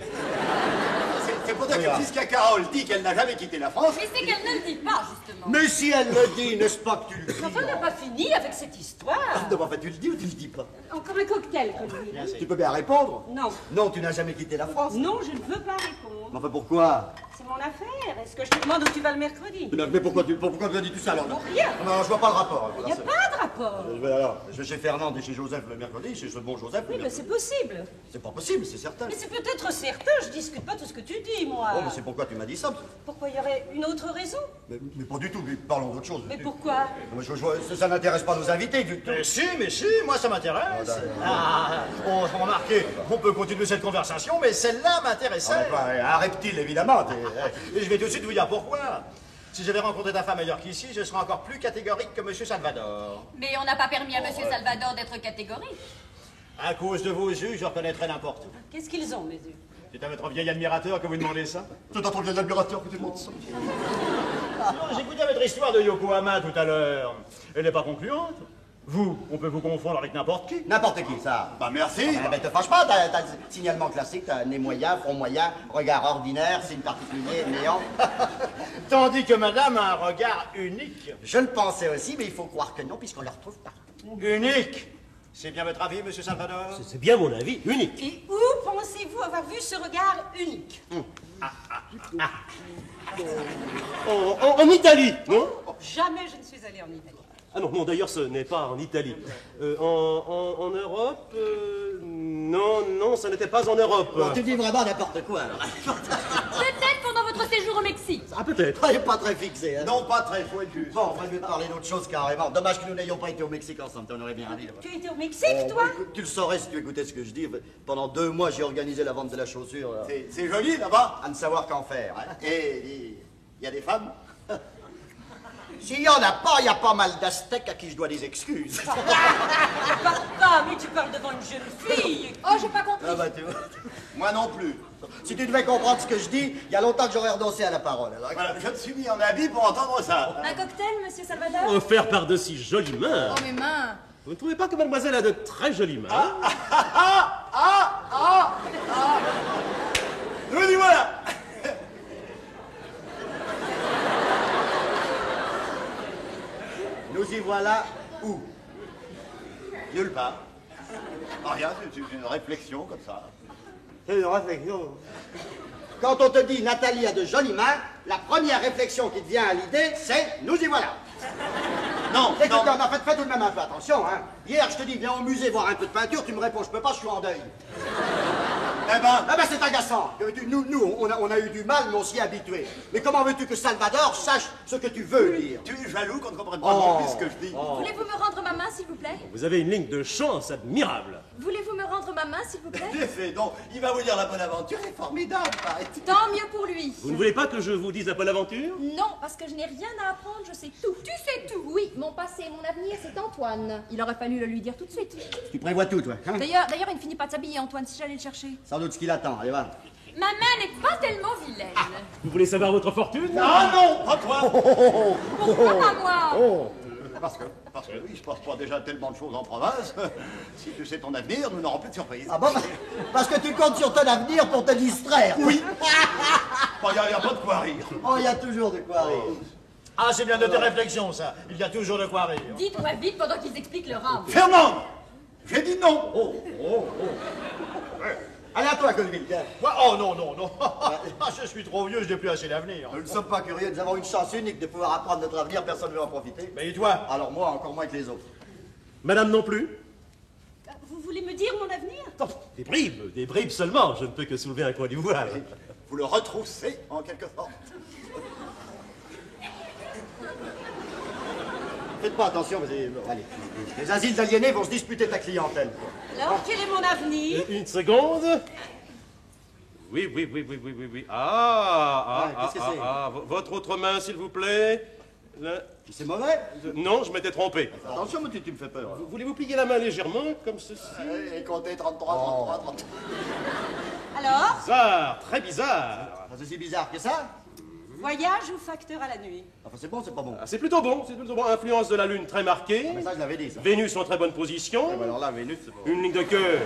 [SPEAKER 7] C'est pourtant que puisque Carole dit qu'elle n'a jamais quitté la France...
[SPEAKER 5] Mais c'est qu'elle ne le dit pas, justement.
[SPEAKER 4] Mais si elle le dit, n'est-ce pas que tu le dis?
[SPEAKER 3] Enfin, on n'a pas fini avec cette histoire.
[SPEAKER 4] Non, enfin, tu le dis ou tu le dis pas?
[SPEAKER 3] Encore un cocktail, Colville.
[SPEAKER 4] Tu peux bien répondre?
[SPEAKER 3] Non.
[SPEAKER 4] Non, tu n'as jamais quitté la France?
[SPEAKER 3] Non, je ne veux pas répondre.
[SPEAKER 4] Mais enfin, pourquoi?
[SPEAKER 3] C'est mon affaire. Est-ce que je te demande où tu vas le mercredi?
[SPEAKER 4] Mais pourquoi tu as dit tout ça alors?
[SPEAKER 3] Pour rien.
[SPEAKER 4] Non, je vois pas le rapport.
[SPEAKER 3] Il n'y a pas de rapport.
[SPEAKER 4] Je vais chez Fernande et chez Joseph le mercredi, chez ce bon Joseph.
[SPEAKER 3] Oui, mais c'est possible.
[SPEAKER 4] C'est pas possible, c'est certain.
[SPEAKER 3] Mais c'est peut-être certain, je discute pas tout ce que tu dis, moi.
[SPEAKER 4] Oh, mais c'est pourquoi tu m'as dit ça.
[SPEAKER 3] Pourquoi il y aurait une autre raison?
[SPEAKER 4] Mais pas du tout, mais parlons d'autre chose.
[SPEAKER 3] Mais pourquoi?
[SPEAKER 4] Ça n'intéresse pas nos invités du tout.
[SPEAKER 8] Mais si, moi ça m'intéresse. Remarquez, on peut continuer cette conversation, mais celle-là m'intéressait.
[SPEAKER 4] Un reptile, évidemment.
[SPEAKER 8] Et je vais tout de suite vous dire pourquoi. Si j'avais rencontré ta femme ailleurs qu'ici, je serais encore plus catégorique que Monsieur Salvador.
[SPEAKER 5] Mais on n'a pas permis à Monsieur Salvador d'être catégorique.
[SPEAKER 8] À cause de vos yeux, je reconnaîtrais n'importe où.
[SPEAKER 3] Qu'est-ce qu'ils ont, mes yeux?
[SPEAKER 8] C'est à votre vieil admirateur que vous demandez ça?
[SPEAKER 4] C'est à ton vieil admirateur que tu demandes ça.
[SPEAKER 8] J'écoutais votre histoire de Yokohama tout à l'heure. Elle n'est pas concluante. Vous, on peut vous confondre avec n'importe qui.
[SPEAKER 4] N'importe qui, ça.
[SPEAKER 7] Bah merci.
[SPEAKER 4] Ben, te fâche pas, t'as le signalement classique, t'as nez moyen, front moyen, regard ordinaire, signe particulier, néant.
[SPEAKER 8] Tandis que madame a un regard unique.
[SPEAKER 4] Je le pensais aussi, mais il faut croire que non, puisqu'on le retrouve partout.
[SPEAKER 8] Unique. C'est bien votre avis, Monsieur Salvador?
[SPEAKER 6] C'est bien mon avis, unique.
[SPEAKER 3] Et où pensez-vous avoir vu ce regard unique?
[SPEAKER 6] En Italie, non?
[SPEAKER 3] Jamais je ne suis allée en Italie.
[SPEAKER 6] Ah non, non, d'ailleurs, ce n'est pas en Italie. En Europe non, ça n'était pas en Europe.
[SPEAKER 4] Bon, tu dis vraiment n'importe quoi, alors.
[SPEAKER 5] Peut-être pendant votre séjour au Mexique.
[SPEAKER 6] Ah, peut-être.
[SPEAKER 4] Il n'est pas très fixé, hein.
[SPEAKER 7] Non, pas très, faut être juste.
[SPEAKER 4] Bon, on va mieux parler d'autre chose carrément. Dommage que nous n'ayons pas été au Mexique ensemble, t'en aurais bien à dire.
[SPEAKER 3] Tu étais au Mexique, toi?
[SPEAKER 4] Tu le saurais si tu écoutais ce que je dis. Pendant 2 mois, j'ai organisé la vente de la chaussure.
[SPEAKER 7] C'est joli là-bas.
[SPEAKER 4] À ne savoir qu'en faire.
[SPEAKER 7] Et il y a des femmes?
[SPEAKER 4] S'il y en a pas, il y a pas mal d'Aztèques à qui je dois des excuses.
[SPEAKER 3] Papa, mais tu parles devant une jeune fille.
[SPEAKER 2] Oh, j'ai pas compris.
[SPEAKER 4] Ah bah, tu vois.
[SPEAKER 7] Moi non plus.
[SPEAKER 4] Si tu devais comprendre ce que je dis, il y a longtemps que j'aurais renoncé à la parole. Alors.
[SPEAKER 7] Voilà, je me suis mis en habit pour entendre ça.
[SPEAKER 2] Un cocktail, Monsieur Salvador?
[SPEAKER 6] Offert par de si jolies mains.
[SPEAKER 2] Oh, mes mains.
[SPEAKER 6] Vous ne trouvez pas que mademoiselle a de très jolies mains?
[SPEAKER 7] Nous y voilà.
[SPEAKER 4] Nous y voilà où?
[SPEAKER 7] Nulle part. Rien, c'est une réflexion comme ça.
[SPEAKER 4] C'est une réflexion. Quand on te dit Nathalie a de jolies mains, la première réflexion qui te vient à l'idée, c'est nous y voilà.
[SPEAKER 7] Non,
[SPEAKER 4] Écoute,
[SPEAKER 7] non.
[SPEAKER 4] en fait, fais tout de même un peu attention, hein. Hier, je te dis, viens au musée voir un peu de peinture, tu me réponds, je peux pas, je suis en deuil.
[SPEAKER 7] Eh ben,
[SPEAKER 4] Ah ben c'est agaçant. Nous, on a eu du mal, mais on s'y est habitué. Mais comment veux-tu que Salvador sache ce que tu veux dire?
[SPEAKER 7] tu es jaloux qu'on ne comprenne pas non plus ce que je dis.
[SPEAKER 2] Voulez-vous me rendre ma main, s'il vous plaît?
[SPEAKER 6] Vous avez une ligne de chance admirable.
[SPEAKER 2] Voulez-vous me rendre ma main, s'il vous plaît?
[SPEAKER 7] J'ai fait, donc, il va vous dire la bonne aventure, c'est formidable, paraît-il.
[SPEAKER 2] Tant mieux pour lui.
[SPEAKER 6] Vous ne voulez pas que je vous dise la bonne aventure?
[SPEAKER 2] Non, parce que je n'ai rien à apprendre, je sais tout. Tu sais tout? Oui, mon passé et mon avenir, c'est Antoine. Il aurait fallu le lui dire tout de suite.
[SPEAKER 4] Tu prévois tout, toi, hein?
[SPEAKER 2] D'ailleurs, il ne finit pas de s'habiller, Antoine, si j'allais le chercher.
[SPEAKER 4] Sans doute ce qu'il attend, allez, va.
[SPEAKER 5] Ma main n'est pas tellement vilaine.
[SPEAKER 6] Vous voulez savoir votre fortune?
[SPEAKER 7] Ah non, pas toi.
[SPEAKER 5] Pourquoi pas moi?
[SPEAKER 7] Parce que oui, je passe pas déjà tellement de choses en province. Si tu sais ton avenir, nous n'aurons plus de surprise.
[SPEAKER 4] Ah bon? Parce que tu comptes sur ton avenir pour te distraire.
[SPEAKER 7] Oui. Il n'y a pas de quoi rire.
[SPEAKER 4] Oh, il y a toujours de quoi rire.
[SPEAKER 8] Ah, c'est bien de tes réflexions, ça. Il y a toujours de quoi rire.
[SPEAKER 5] Dites-moi vite pendant qu'ils expliquent leur âme.
[SPEAKER 7] Fernand, j'ai dit non.
[SPEAKER 4] Allez, à toi, Colville.
[SPEAKER 8] Quoi? Oh non, non, non. Ah, je suis trop vieux, je n'ai plus assez d'avenir.
[SPEAKER 4] Nous ne sommes pas curieux, nous avons une chance unique de pouvoir apprendre notre avenir, personne ne veut en profiter.
[SPEAKER 8] Mais et toi?
[SPEAKER 4] Alors moi, encore moins que les autres.
[SPEAKER 6] Madame non plus?
[SPEAKER 3] Vous voulez me dire mon avenir?
[SPEAKER 6] Non, des bribes seulement. Je ne peux que soulever un coin du voile.
[SPEAKER 7] Vous le retroussez, en quelque sorte.
[SPEAKER 4] Faites pas attention, parce que, bon, allez, les asiles aliénés vont se disputer ta clientèle.
[SPEAKER 3] Alors, quel est mon avenir?
[SPEAKER 6] Une seconde. Oui.
[SPEAKER 4] Qu'est-ce que c'est?
[SPEAKER 6] Votre autre main, s'il vous plaît.
[SPEAKER 4] C'est mauvais.
[SPEAKER 6] Non, je m'étais trompé.
[SPEAKER 4] Attention, mais tu me fais peur.
[SPEAKER 6] Voulez-vous plier la main légèrement, comme ceci?
[SPEAKER 7] Et comptez 33, 33, 33.
[SPEAKER 3] Alors,
[SPEAKER 6] Bizarre, très bizarre.
[SPEAKER 4] Ah, c'est si bizarre que ça?
[SPEAKER 3] voyage ou facteur à la nuit?
[SPEAKER 4] Enfin, c'est bon, c'est pas bon.
[SPEAKER 6] Ah, c'est plutôt bon, Influence de la Lune très marquée.
[SPEAKER 4] Mais ça, je l'avais dit, ça.
[SPEAKER 6] Vénus en très bonne position.
[SPEAKER 4] Ah, bah alors là, Vénus, c'est pas...
[SPEAKER 6] Une ligne de cœur,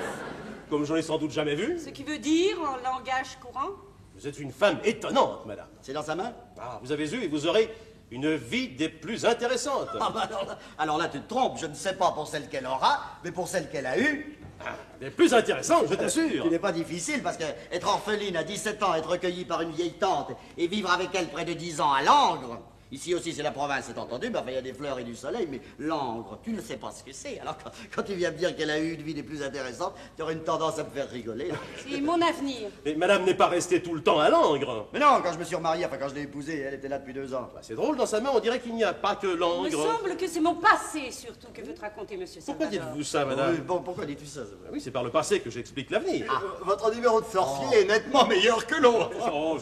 [SPEAKER 6] comme j'en ai sans doute jamais vu.
[SPEAKER 3] Ce qui veut dire, en langage courant?
[SPEAKER 6] Vous êtes une femme étonnante, madame.
[SPEAKER 4] C'est dans sa main?
[SPEAKER 6] Ah, vous avez eu et vous aurez une vie des plus intéressantes.
[SPEAKER 4] Ah bah alors là, tu te trompes. Je ne sais pas pour celle qu'elle aura, mais pour celle qu'elle a eue.
[SPEAKER 6] Ah, des plus intéressantes, je t'assure.
[SPEAKER 4] Il n'est pas difficile parce que être orpheline à 17 ans, être recueillie par une vieille tante et vivre avec elle près de 10 ans à Langres. Ici aussi, c'est la province, c'est entendu, mais enfin, il y a des fleurs et du soleil, mais Langres, tu ne sais pas ce que c'est. Alors, quand tu viens me dire qu'elle a eu une vie des plus intéressantes, tu aurais une tendance à me faire rigoler. Là.
[SPEAKER 3] C'est mon avenir.
[SPEAKER 6] Mais madame n'est pas restée tout le temps à Langres.
[SPEAKER 4] Mais non, quand je me suis remarié, enfin, quand je l'ai épousée, elle était là depuis 2 ans.
[SPEAKER 6] Bah, c'est drôle, dans sa main, on dirait qu'il n'y a pas que
[SPEAKER 3] Il me
[SPEAKER 6] Langres.
[SPEAKER 3] semble que c'est mon passé, surtout, que veut te raconter monsieur
[SPEAKER 6] Pourquoi
[SPEAKER 3] Salvador.
[SPEAKER 6] dites-vous ça, madame?
[SPEAKER 4] Oui, bon, pourquoi dis-tu ça?
[SPEAKER 6] Ah oui, c'est par le passé que j'explique l'avenir.
[SPEAKER 7] Votre numéro de sorcier est nettement meilleur que l'autre.
[SPEAKER 6] Oh,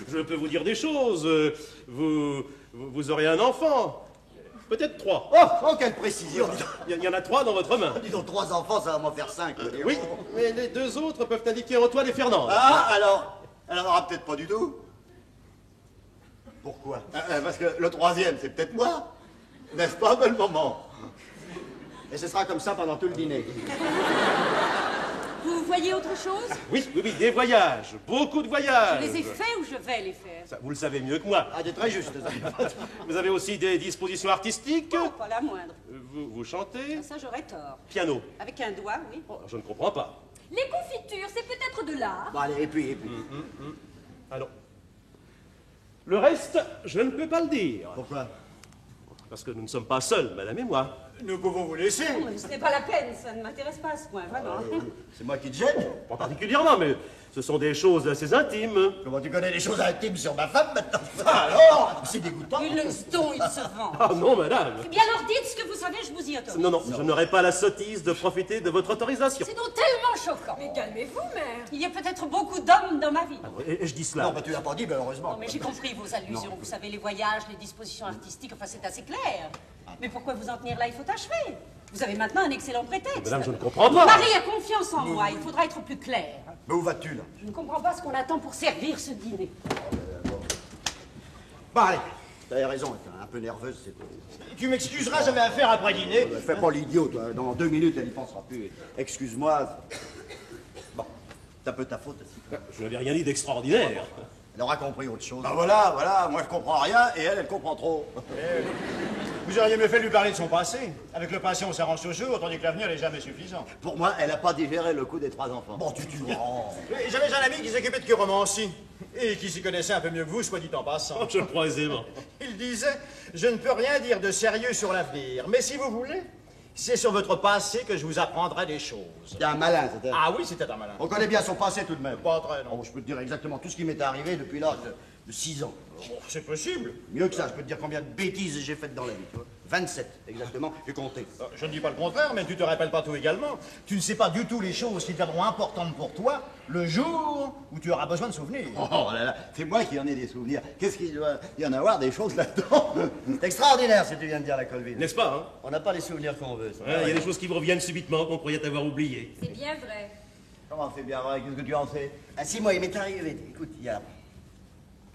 [SPEAKER 6] je peux vous dire des choses. Vous aurez un enfant. Peut-être 3.
[SPEAKER 4] Oh, quelle précision!
[SPEAKER 6] Il y en a 3 dans votre main.
[SPEAKER 4] Dis donc, 3 enfants, ça va m'en faire 5.
[SPEAKER 6] Oui, mais les 2 autres peuvent indiquer Antoine et Fernand.
[SPEAKER 7] Ah, alors, elle n'en aura peut-être pas du tout.
[SPEAKER 4] Pourquoi?
[SPEAKER 7] Parce que le troisième, c'est peut-être moi. N'est-ce pas, bel moment?
[SPEAKER 4] Et ce sera comme ça pendant tout le dîner.
[SPEAKER 3] Vous voyez autre chose?
[SPEAKER 6] Oui, des voyages. Beaucoup de voyages.
[SPEAKER 3] Je les ai faits ou je vais les faire?
[SPEAKER 6] Ça, vous le savez mieux que moi.
[SPEAKER 4] Ah, c'est très juste, ça.
[SPEAKER 6] Vous avez aussi des dispositions artistiques.
[SPEAKER 3] Non, pas la moindre.
[SPEAKER 6] Vous chantez.
[SPEAKER 3] Ça, j'aurais tort.
[SPEAKER 6] Piano.
[SPEAKER 3] Avec un doigt, oui.
[SPEAKER 6] Oh, je ne comprends pas.
[SPEAKER 5] Les confitures, c'est peut-être de l'art.
[SPEAKER 4] Bon, allez, et puis.
[SPEAKER 6] Alors, le reste, je ne peux pas le dire.
[SPEAKER 4] Pourquoi?
[SPEAKER 6] Parce que nous ne sommes pas seuls, madame et moi.
[SPEAKER 7] Nous pouvons vous laisser.
[SPEAKER 3] Ce n'est pas la peine, ça ne m'intéresse pas à ce point, vraiment.
[SPEAKER 4] C'est moi qui te gêne?
[SPEAKER 6] Pas particulièrement, mais ce sont des choses assez intimes.
[SPEAKER 4] Comment tu connais les choses intimes sur ma femme maintenant? Alors? C'est dégoûtant.
[SPEAKER 3] Il laisse donc, il se vend.
[SPEAKER 6] Ah non, madame.
[SPEAKER 3] Eh bien alors dites ce que vous savez, je vous y autorise.
[SPEAKER 6] Non, je n'aurai pas la sottise de profiter de votre autorisation.
[SPEAKER 3] C'est donc tellement choquant.
[SPEAKER 5] Mais calmez-vous, mère.
[SPEAKER 3] Il y a peut-être beaucoup d'hommes dans ma vie.
[SPEAKER 6] Et je dis cela.
[SPEAKER 4] Non, bah tu l'as pas dit, mais heureusement.
[SPEAKER 3] Non, mais j'ai compris vos allusions. Vous savez, les voyages, les dispositions artistiques, enfin, c'est assez clair. Mais pourquoi vous en tenir là? Il faut achever. Vous avez maintenant un excellent prétexte.
[SPEAKER 6] Madame, je ne comprends pas.
[SPEAKER 3] Marie a confiance en moi. Il faudra être plus clair.
[SPEAKER 4] Mais où vas-tu, là?
[SPEAKER 3] Je ne comprends pas ce qu'on attend pour servir ce dîner.
[SPEAKER 4] Bon, allez. T'avais raison, t'es un peu nerveuse, c'est tout.
[SPEAKER 8] Tu m'excuseras, j'avais affaire après dîner.
[SPEAKER 4] Fais pas l'idiot, toi. Dans 2 minutes, elle y pensera plus. Excuse-moi. Bon, c'est un peu ta faute aussi.
[SPEAKER 6] Je n'avais rien dit d'extraordinaire.
[SPEAKER 4] Elle aura compris autre chose.
[SPEAKER 7] Ben voilà, moi je comprends rien et elle comprend trop.
[SPEAKER 8] Vous auriez mieux fait de lui parler de son passé. Avec le passé, on s'arrange toujours, tandis que l'avenir n'est jamais suffisant.
[SPEAKER 4] Pour moi, elle a pas digéré le coup des 3 enfants. Bon, tu rends.
[SPEAKER 8] J'avais un ami qui s'occupait de chiromancie et qui s'y connaissait un peu mieux que vous, soit dit en passant.
[SPEAKER 6] Je le crois aisément.
[SPEAKER 8] Il disait, je ne peux rien dire de sérieux sur l'avenir, mais si vous voulez, c'est sur votre passé que je vous apprendrai des choses.
[SPEAKER 4] C'était un malin, c'était.
[SPEAKER 8] Ah oui, c'était un malin.
[SPEAKER 4] On connaît bien son passé tout de même.
[SPEAKER 8] Pas très, non.
[SPEAKER 4] Oh, je peux te dire exactement tout ce qui m'est arrivé depuis l'âge de 6 ans.
[SPEAKER 8] Bon, c'est possible.
[SPEAKER 4] Mieux que ça, je peux te dire combien de bêtises j'ai faites dans la vie, tu vois. 27, exactement, j'ai compté.
[SPEAKER 8] Je ne dis pas le contraire, mais tu te rappelles pas tout également. Tu ne sais pas du tout les choses qui deviendront importantes pour toi le jour où tu auras besoin de souvenirs.
[SPEAKER 7] Oh là là, c'est moi qui en ai des souvenirs. Qu'est-ce qu'il doit y en avoir des choses là-dedans?
[SPEAKER 4] C'est extraordinaire ce que tu viens de dire, la Colville.
[SPEAKER 6] N'est-ce pas, hein?
[SPEAKER 4] On n'a pas les souvenirs qu'on veut. ça.
[SPEAKER 6] Il y a des choses qui vous reviennent subitement qu'on croyait avoir oubliées.
[SPEAKER 5] C'est bien vrai.
[SPEAKER 7] Comment c'est bien vrai? Qu'est-ce que tu en sais?
[SPEAKER 4] Ah si, moi, il m'est arrivé, écoute, il y a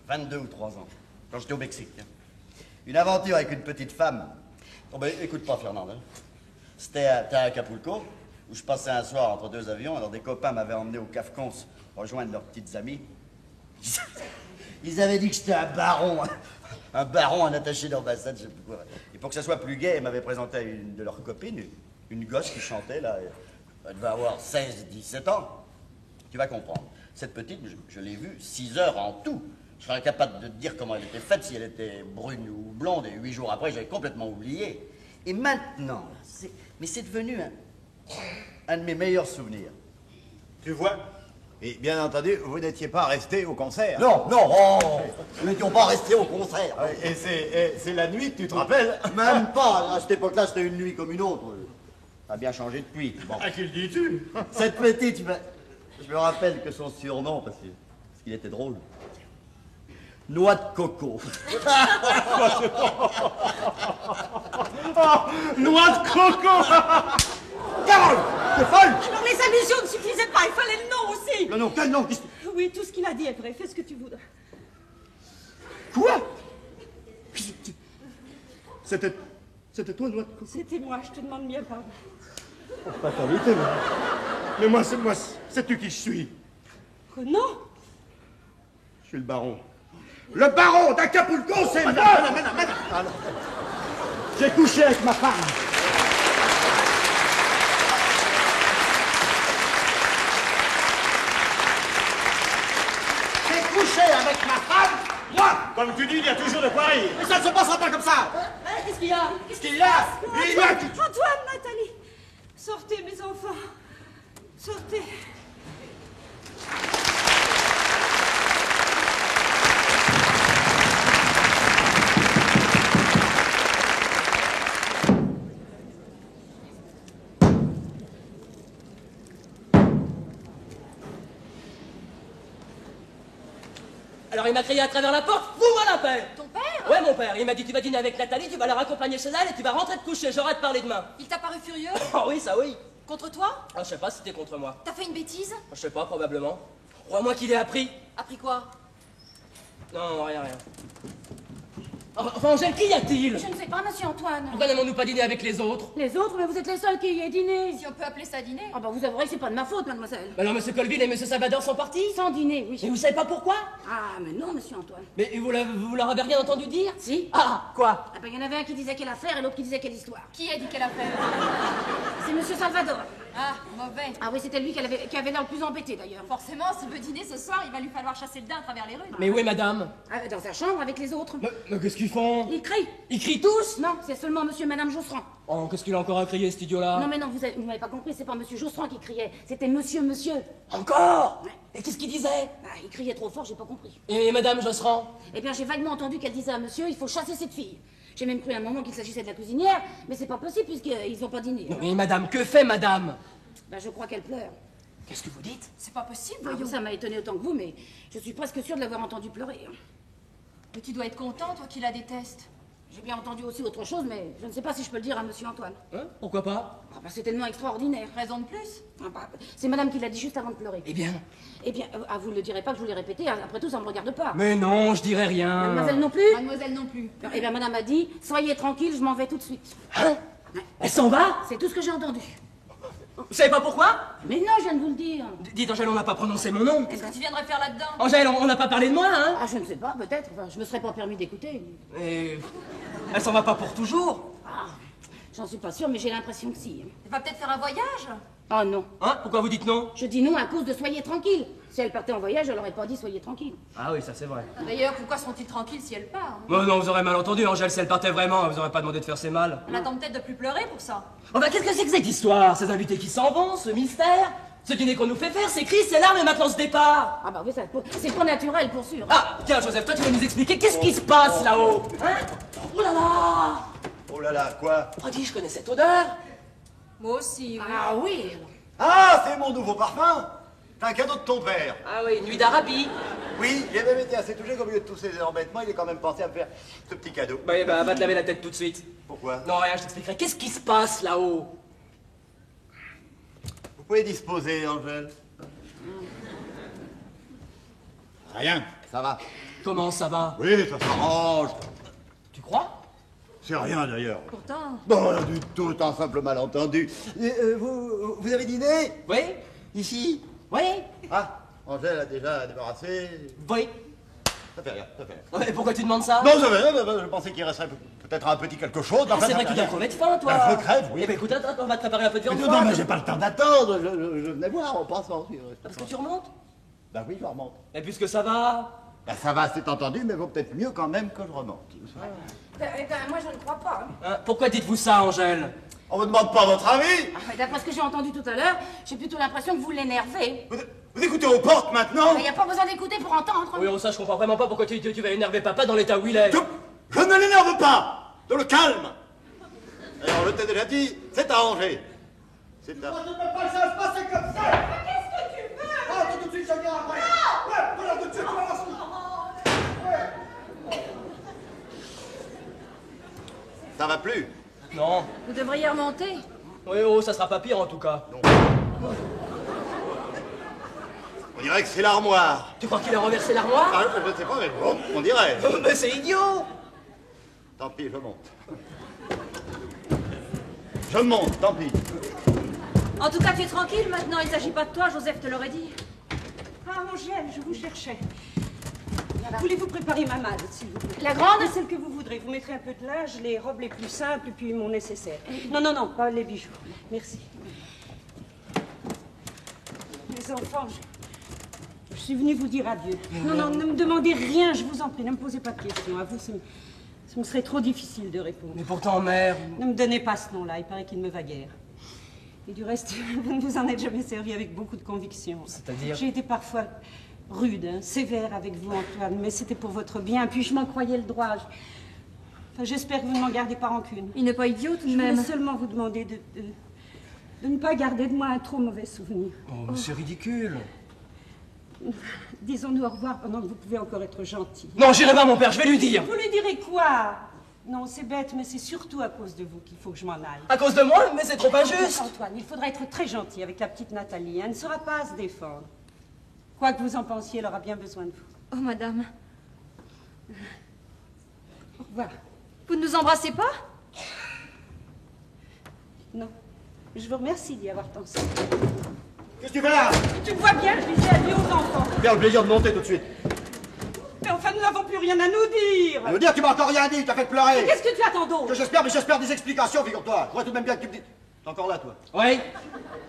[SPEAKER 4] 22 ou 3 ans, quand j'étais au Mexique. Hein. Une aventure avec une petite femme. Oh ben, écoute pas, Fernand. Hein. C'était à Acapulco, où je passais un soir entre 2 avions. Alors des copains m'avaient emmené au Cafcons rejoindre leurs petites amies. Ils avaient dit que j'étais un baron, un attaché d'ambassade, je sais plus quoi. Et pour que ça soit plus gai, ils m'avaient présenté à une de leurs copines, une gosse qui chantait, là. Elle devait avoir 16, 17 ans. Tu vas comprendre. Cette petite, je l'ai vue 6 heures en tout. Je serais incapable de te dire comment elle était faite, si elle était brune ou blonde, et 8 jours après, j'avais complètement oublié. Et maintenant, c'est devenu un de mes meilleurs souvenirs.
[SPEAKER 7] Tu vois? Et bien entendu, vous n'étiez pas resté au concert.
[SPEAKER 4] Non, nous n'étions pas restés au concert.
[SPEAKER 7] Et c'est la nuit, tu te rappelles?
[SPEAKER 4] Même pas, à cette époque-là, c'était une nuit comme une autre. Ça a bien changé depuis. Bon.
[SPEAKER 8] À qui le dis-tu?
[SPEAKER 4] Cette petite, je me rappelle que son surnom, parce qu'il était drôle, Noix de coco.
[SPEAKER 6] Noix de coco!
[SPEAKER 4] Carole, t'es folle!
[SPEAKER 3] Alors les allusions ne suffisaient pas, il fallait le nom aussi.
[SPEAKER 4] Le nom, quel nom?
[SPEAKER 3] Oui, tout ce qu'il a dit est vrai, fais ce que tu voudras.
[SPEAKER 4] Quoi? C'était toi, Noix de coco?
[SPEAKER 3] C'était moi, je te demande bien pardon.
[SPEAKER 7] Fatalité, mais moi, sais-tu qui je suis?
[SPEAKER 3] Oh non!
[SPEAKER 7] suis le baron. Le baron d'Acapulco, c'est moi.
[SPEAKER 8] Madame. J'ai couché avec ma femme.
[SPEAKER 7] J'ai couché avec ma femme, moi.
[SPEAKER 8] Comme tu dis, il y a toujours de quoi rire.
[SPEAKER 7] Mais ça ne se passera pas comme ça.
[SPEAKER 1] Qu'est-ce qu'il y a?
[SPEAKER 7] Ce qu'il y a, il y a...
[SPEAKER 5] Antoine, Nathalie, sortez mes enfants. Sortez.
[SPEAKER 1] Alors il m'a crié à travers la porte, fous-moi la paix!
[SPEAKER 2] Ton père?
[SPEAKER 1] Ouais, mon père, il m'a dit tu vas dîner avec Nathalie, tu vas la raccompagner chez elle et tu vas rentrer te coucher, j'aurai à te parler demain.
[SPEAKER 2] Il t'a paru furieux?
[SPEAKER 1] Oh oui, ça oui.
[SPEAKER 2] Contre toi?
[SPEAKER 1] Ah, je sais pas si c'était contre moi.
[SPEAKER 2] T'as fait une bêtise?
[SPEAKER 1] Je sais pas, probablement. Crois-moi qu'il est appris.
[SPEAKER 2] Appris quoi?
[SPEAKER 1] Non, rien. Enfin, Angèle, qu'y a-t-il?
[SPEAKER 2] Je ne sais pas, monsieur Antoine.
[SPEAKER 1] Pourquoi n'allons-nous pas dîner avec les autres?
[SPEAKER 5] Les autres, mais vous êtes les seuls qui y aient dîné.
[SPEAKER 2] Si on peut appeler ça dîner.
[SPEAKER 5] Ah bah vous avouerez que c'est pas de ma faute, mademoiselle.
[SPEAKER 1] Alors, monsieur Colville et monsieur Salvador sont partis?
[SPEAKER 5] Sans dîner, oui.
[SPEAKER 1] Mais vous savez pas pourquoi?
[SPEAKER 5] Ah, mais non, monsieur Antoine.
[SPEAKER 1] Mais vous leur avez rien entendu dire?
[SPEAKER 5] Si.
[SPEAKER 1] Ah, quoi?
[SPEAKER 5] Ah bah il y en avait un qui disait quelle affaire et l'autre qui disait quelle histoire.
[SPEAKER 2] Qui a dit quelle affaire?
[SPEAKER 5] C'est monsieur Salvador.
[SPEAKER 2] Ah, mauvais.
[SPEAKER 5] Ah oui, c'était lui qui avait l'air le plus embêté d'ailleurs.
[SPEAKER 2] Forcément, s'il veut dîner ce soir, il va lui falloir chasser le daim à travers les rues.
[SPEAKER 1] Mais où est madame?
[SPEAKER 5] Ah, dans sa chambre avec les autres.
[SPEAKER 1] Mais qu'est-ce qu'ils font?
[SPEAKER 5] Ils crient.
[SPEAKER 1] Ils crient tous?
[SPEAKER 5] Non, c'est seulement monsieur et madame Josserand.
[SPEAKER 1] Oh, qu'est-ce qu'il a encore à crier, cet idiot-là?
[SPEAKER 5] Non mais non, vous m'avez pas compris, c'est pas monsieur Josserand qui criait, c'était monsieur.
[SPEAKER 1] Encore?
[SPEAKER 5] Ouais.
[SPEAKER 1] Et qu'est-ce qu'il disait?
[SPEAKER 5] Ah, il criait trop fort, j'ai pas compris.
[SPEAKER 1] Et madame Josserand?
[SPEAKER 5] Eh bien, j'ai vaguement entendu qu'elle disait à monsieur, il faut chasser cette fille. J'ai même cru à un moment qu'il s'agissait de la cuisinière, mais c'est pas possible puisqu'ils ont pas dîné.
[SPEAKER 1] Non, mais madame, que fait madame?
[SPEAKER 5] Ben, je crois qu'elle pleure.
[SPEAKER 1] Qu'est-ce que vous dites?
[SPEAKER 2] C'est pas possible,
[SPEAKER 5] Ah,
[SPEAKER 2] voyons.
[SPEAKER 5] ça m'a étonné autant que vous, mais je suis presque sûre de l'avoir entendu pleurer.
[SPEAKER 2] Mais tu dois être content, toi qui la détestes.
[SPEAKER 5] J'ai bien entendu aussi autre chose, mais je ne sais pas si je peux le dire à monsieur Antoine.
[SPEAKER 1] Hein? Pourquoi pas?
[SPEAKER 5] Ah, ben, c'est tellement extraordinaire.
[SPEAKER 2] Raison de plus?
[SPEAKER 5] Ah, bah, c'est madame qui l'a dit juste avant de pleurer.
[SPEAKER 1] Eh bien...
[SPEAKER 5] Eh bien, vous ne le direz pas que je vous l'ai répété, après tout, ça ne me regarde pas.
[SPEAKER 1] Mais non, je dirais rien.
[SPEAKER 5] Mademoiselle non plus?
[SPEAKER 2] Mademoiselle non plus.
[SPEAKER 5] Eh bien, madame a dit, soyez tranquille, je m'en vais tout de suite.
[SPEAKER 1] Hein? Elle s'en va?
[SPEAKER 5] C'est tout ce que j'ai entendu.
[SPEAKER 1] Vous savez pas pourquoi?
[SPEAKER 5] Mais non, je viens de vous le dire.
[SPEAKER 1] Dites, Angèle, on n'a pas prononcé mon nom.
[SPEAKER 2] Qu'est-ce que tu viendrais faire là-dedans?
[SPEAKER 1] Angèle, on n'a pas parlé de moi, hein?
[SPEAKER 5] Ah, je ne sais pas, peut-être. Enfin, je me serais pas permis d'écouter.
[SPEAKER 1] Et... Elle s'en va pas pour toujours?
[SPEAKER 5] Ah, j'en suis pas sûre, mais j'ai l'impression que si.
[SPEAKER 2] Tu vas peut-être faire un voyage?
[SPEAKER 5] Oh non.
[SPEAKER 1] Hein? Pourquoi vous dites non?
[SPEAKER 5] Je dis non à cause de soyez tranquille. Si elle partait en voyage, elle aurait pas dit soyez tranquille.
[SPEAKER 1] Ah oui, ça c'est vrai.
[SPEAKER 2] D'ailleurs, pourquoi seront-ils tranquilles si elle part?
[SPEAKER 1] Oh non, vous aurez mal entendu, Angèle, si elle partait vraiment, vous aurez pas demandé de faire ses mal.
[SPEAKER 2] On attend peut-être de plus pleurer pour ça.
[SPEAKER 1] Oh bah qu'est-ce que c'est que cette histoire? Ces invités qui s'en vont, ce mystère? Ce dîner qu'on nous fait faire, ces cris, ces larmes et maintenant ce départ?
[SPEAKER 5] Ah bah oui, c'est pas naturel pour sûr.
[SPEAKER 1] Ah, tiens, Joseph, toi tu vas nous expliquer qu'est-ce qui se passe là-haut? Hein? Oh là là!
[SPEAKER 7] Oh là là, quoi?
[SPEAKER 1] Oh dis, je connais cette odeur!
[SPEAKER 2] Moi aussi, oui.
[SPEAKER 5] Ah oui.
[SPEAKER 7] Ah, c'est mon nouveau parfum. C'est un cadeau de ton père.
[SPEAKER 1] Ah oui, nuit d'Arabie.
[SPEAKER 7] Oui, il a même été assez touché qu'au milieu de tous ces embêtements, il est quand même pensé à me faire ce petit cadeau.
[SPEAKER 1] Bah, va te laver la tête tout de suite.
[SPEAKER 7] Pourquoi?
[SPEAKER 1] Non, rien, je t'expliquerai. Qu'est-ce qui se passe là-haut?
[SPEAKER 7] Vous pouvez disposer, Angèle. Rien, ça va.
[SPEAKER 1] Comment ça va?
[SPEAKER 7] Oui, ça s'arrange.
[SPEAKER 1] Tu crois?
[SPEAKER 7] C'est rien d'ailleurs.
[SPEAKER 2] Pourtant.
[SPEAKER 7] Non, rien du tout, un simple malentendu. Vous avez dîné?
[SPEAKER 1] Oui?
[SPEAKER 7] Ici?
[SPEAKER 1] Oui?
[SPEAKER 7] Ah, Angèle a déjà débarrassé.
[SPEAKER 1] Oui.
[SPEAKER 7] Ça fait rien, ça fait rien.
[SPEAKER 1] Oh, mais pourquoi tu demandes ça?
[SPEAKER 7] Non, ça fait rien, je pensais qu'il resterait peut-être un petit quelque chose.
[SPEAKER 1] Ah, c'est vrai que tu dois crever de faim, toi.
[SPEAKER 7] Ben, je crève, oui.
[SPEAKER 1] Eh ben écoute, attends, on va te préparer un peu de viande
[SPEAKER 7] Mais
[SPEAKER 1] froide.
[SPEAKER 7] non, mais j'ai pas le temps d'attendre, je venais voir en passant.
[SPEAKER 1] Parce que tu remontes?
[SPEAKER 7] Bah oui, je remonte.
[SPEAKER 1] Et puisque ça va...
[SPEAKER 7] Bah ça va, c'est entendu, mais vaut peut-être mieux quand même que je remonte.
[SPEAKER 5] Eh ben, moi je ne crois pas.
[SPEAKER 1] Hein, pourquoi dites-vous ça, Angèle?
[SPEAKER 7] On vous demande pas votre avis?
[SPEAKER 5] Ah, d'après ce que j'ai entendu tout à l'heure, j'ai plutôt l'impression que vous l'énervez.
[SPEAKER 7] Vous écoutez aux portes maintenant?
[SPEAKER 5] Il n'y a pas besoin d'écouter pour entendre.
[SPEAKER 1] Oui, ça, je comprends vraiment pas pourquoi tu vas énerver papa dans l'état où il est.
[SPEAKER 7] Je ne l'énerve pas! Dans le calme! Alors, je t'ai déjà dit, c'est arrangé. C'est à...
[SPEAKER 8] Tu peux pas ça se passer comme ça! Mais qu'est-ce que tu veux? Ah, tout de suite, je viens après! Ouais, voilà, tout de suite, tu vas voir.
[SPEAKER 7] Ça va plus?
[SPEAKER 1] Non.
[SPEAKER 2] Vous devriez remonter.
[SPEAKER 1] Oui, oh, ça sera pas pire en tout cas.
[SPEAKER 7] Non. On dirait que c'est l'armoire.
[SPEAKER 1] Tu crois qu'il a renversé l'armoire?
[SPEAKER 7] Ah, je ne sais pas, mais bon, on dirait.
[SPEAKER 1] Mais c'est idiot!
[SPEAKER 7] Tant pis, je monte. Je monte, tant pis.
[SPEAKER 3] En tout cas, tu es tranquille maintenant, il ne s'agit pas de toi, Joseph te l'aurait dit. Ah, Angèle, je vous cherchais. Voulez-vous préparer ma malle, s'il vous plaît?
[SPEAKER 2] La grande?
[SPEAKER 3] Celle que vous voudrez. Vous mettrez un peu de linge, les robes les plus simples, et puis mon nécessaire. Non, non, non, pas les bijoux. Merci. Les enfants, je suis venue vous dire adieu. Non, non, ne me demandez rien, je vous en prie. Ne me posez pas de questions. À vous, ça me serait trop difficile de répondre.
[SPEAKER 1] Mais pourtant, mère...
[SPEAKER 3] Ne me donnez pas ce nom-là, il paraît qu'il me va guère. Et du reste, vous ne vous en êtes jamais servi avec beaucoup de conviction.
[SPEAKER 1] C'est-à-dire?
[SPEAKER 3] J'ai été parfois rude, hein, sévère avec vous, Antoine, mais c'était pour votre bien, puis je m'en croyais le droit. Enfin, j'espère que vous ne m'en gardez pas rancune.
[SPEAKER 2] Il n'est pas idiot, tout de
[SPEAKER 3] Je
[SPEAKER 2] même.
[SPEAKER 3] voulais seulement vous demander de ne pas garder de moi un trop mauvais souvenir.
[SPEAKER 1] Oh, mais c'est ridicule.
[SPEAKER 3] Disons-nous au revoir pendant que vous pouvez encore être gentil.
[SPEAKER 1] Non, j'irai voir mon père, je vais lui dire.
[SPEAKER 3] Vous lui direz quoi? Non, c'est bête, mais c'est surtout à cause de vous qu'il faut que je m'en aille.
[SPEAKER 1] À cause de moi? Mais c'est trop injuste.
[SPEAKER 3] Antoine, il faudra être très gentil avec la petite Nathalie. Elle ne saura pas se défendre. Quoi que vous en pensiez, elle aura bien besoin de vous.
[SPEAKER 2] Oh, madame.
[SPEAKER 3] Au revoir.
[SPEAKER 2] Vous ne nous embrassez pas?
[SPEAKER 3] Non. Je vous remercie d'y avoir pensé.
[SPEAKER 8] Qu'est-ce que tu fais là?
[SPEAKER 3] Tu me vois bien, je disais adieu aux enfants.
[SPEAKER 8] Bien le plaisir de monter tout de suite.
[SPEAKER 3] Mais enfin, nous n'avons plus rien à nous dire.
[SPEAKER 8] À nous dire, tu m'as encore rien dit, tu as fait pleurer.
[SPEAKER 3] Qu'est-ce que tu attends d'autre?
[SPEAKER 8] Que j'espère, mais j'espère des explications, figure-toi. Je vois tout de même bien que tu me dis... T'es encore là, toi?
[SPEAKER 1] Oui.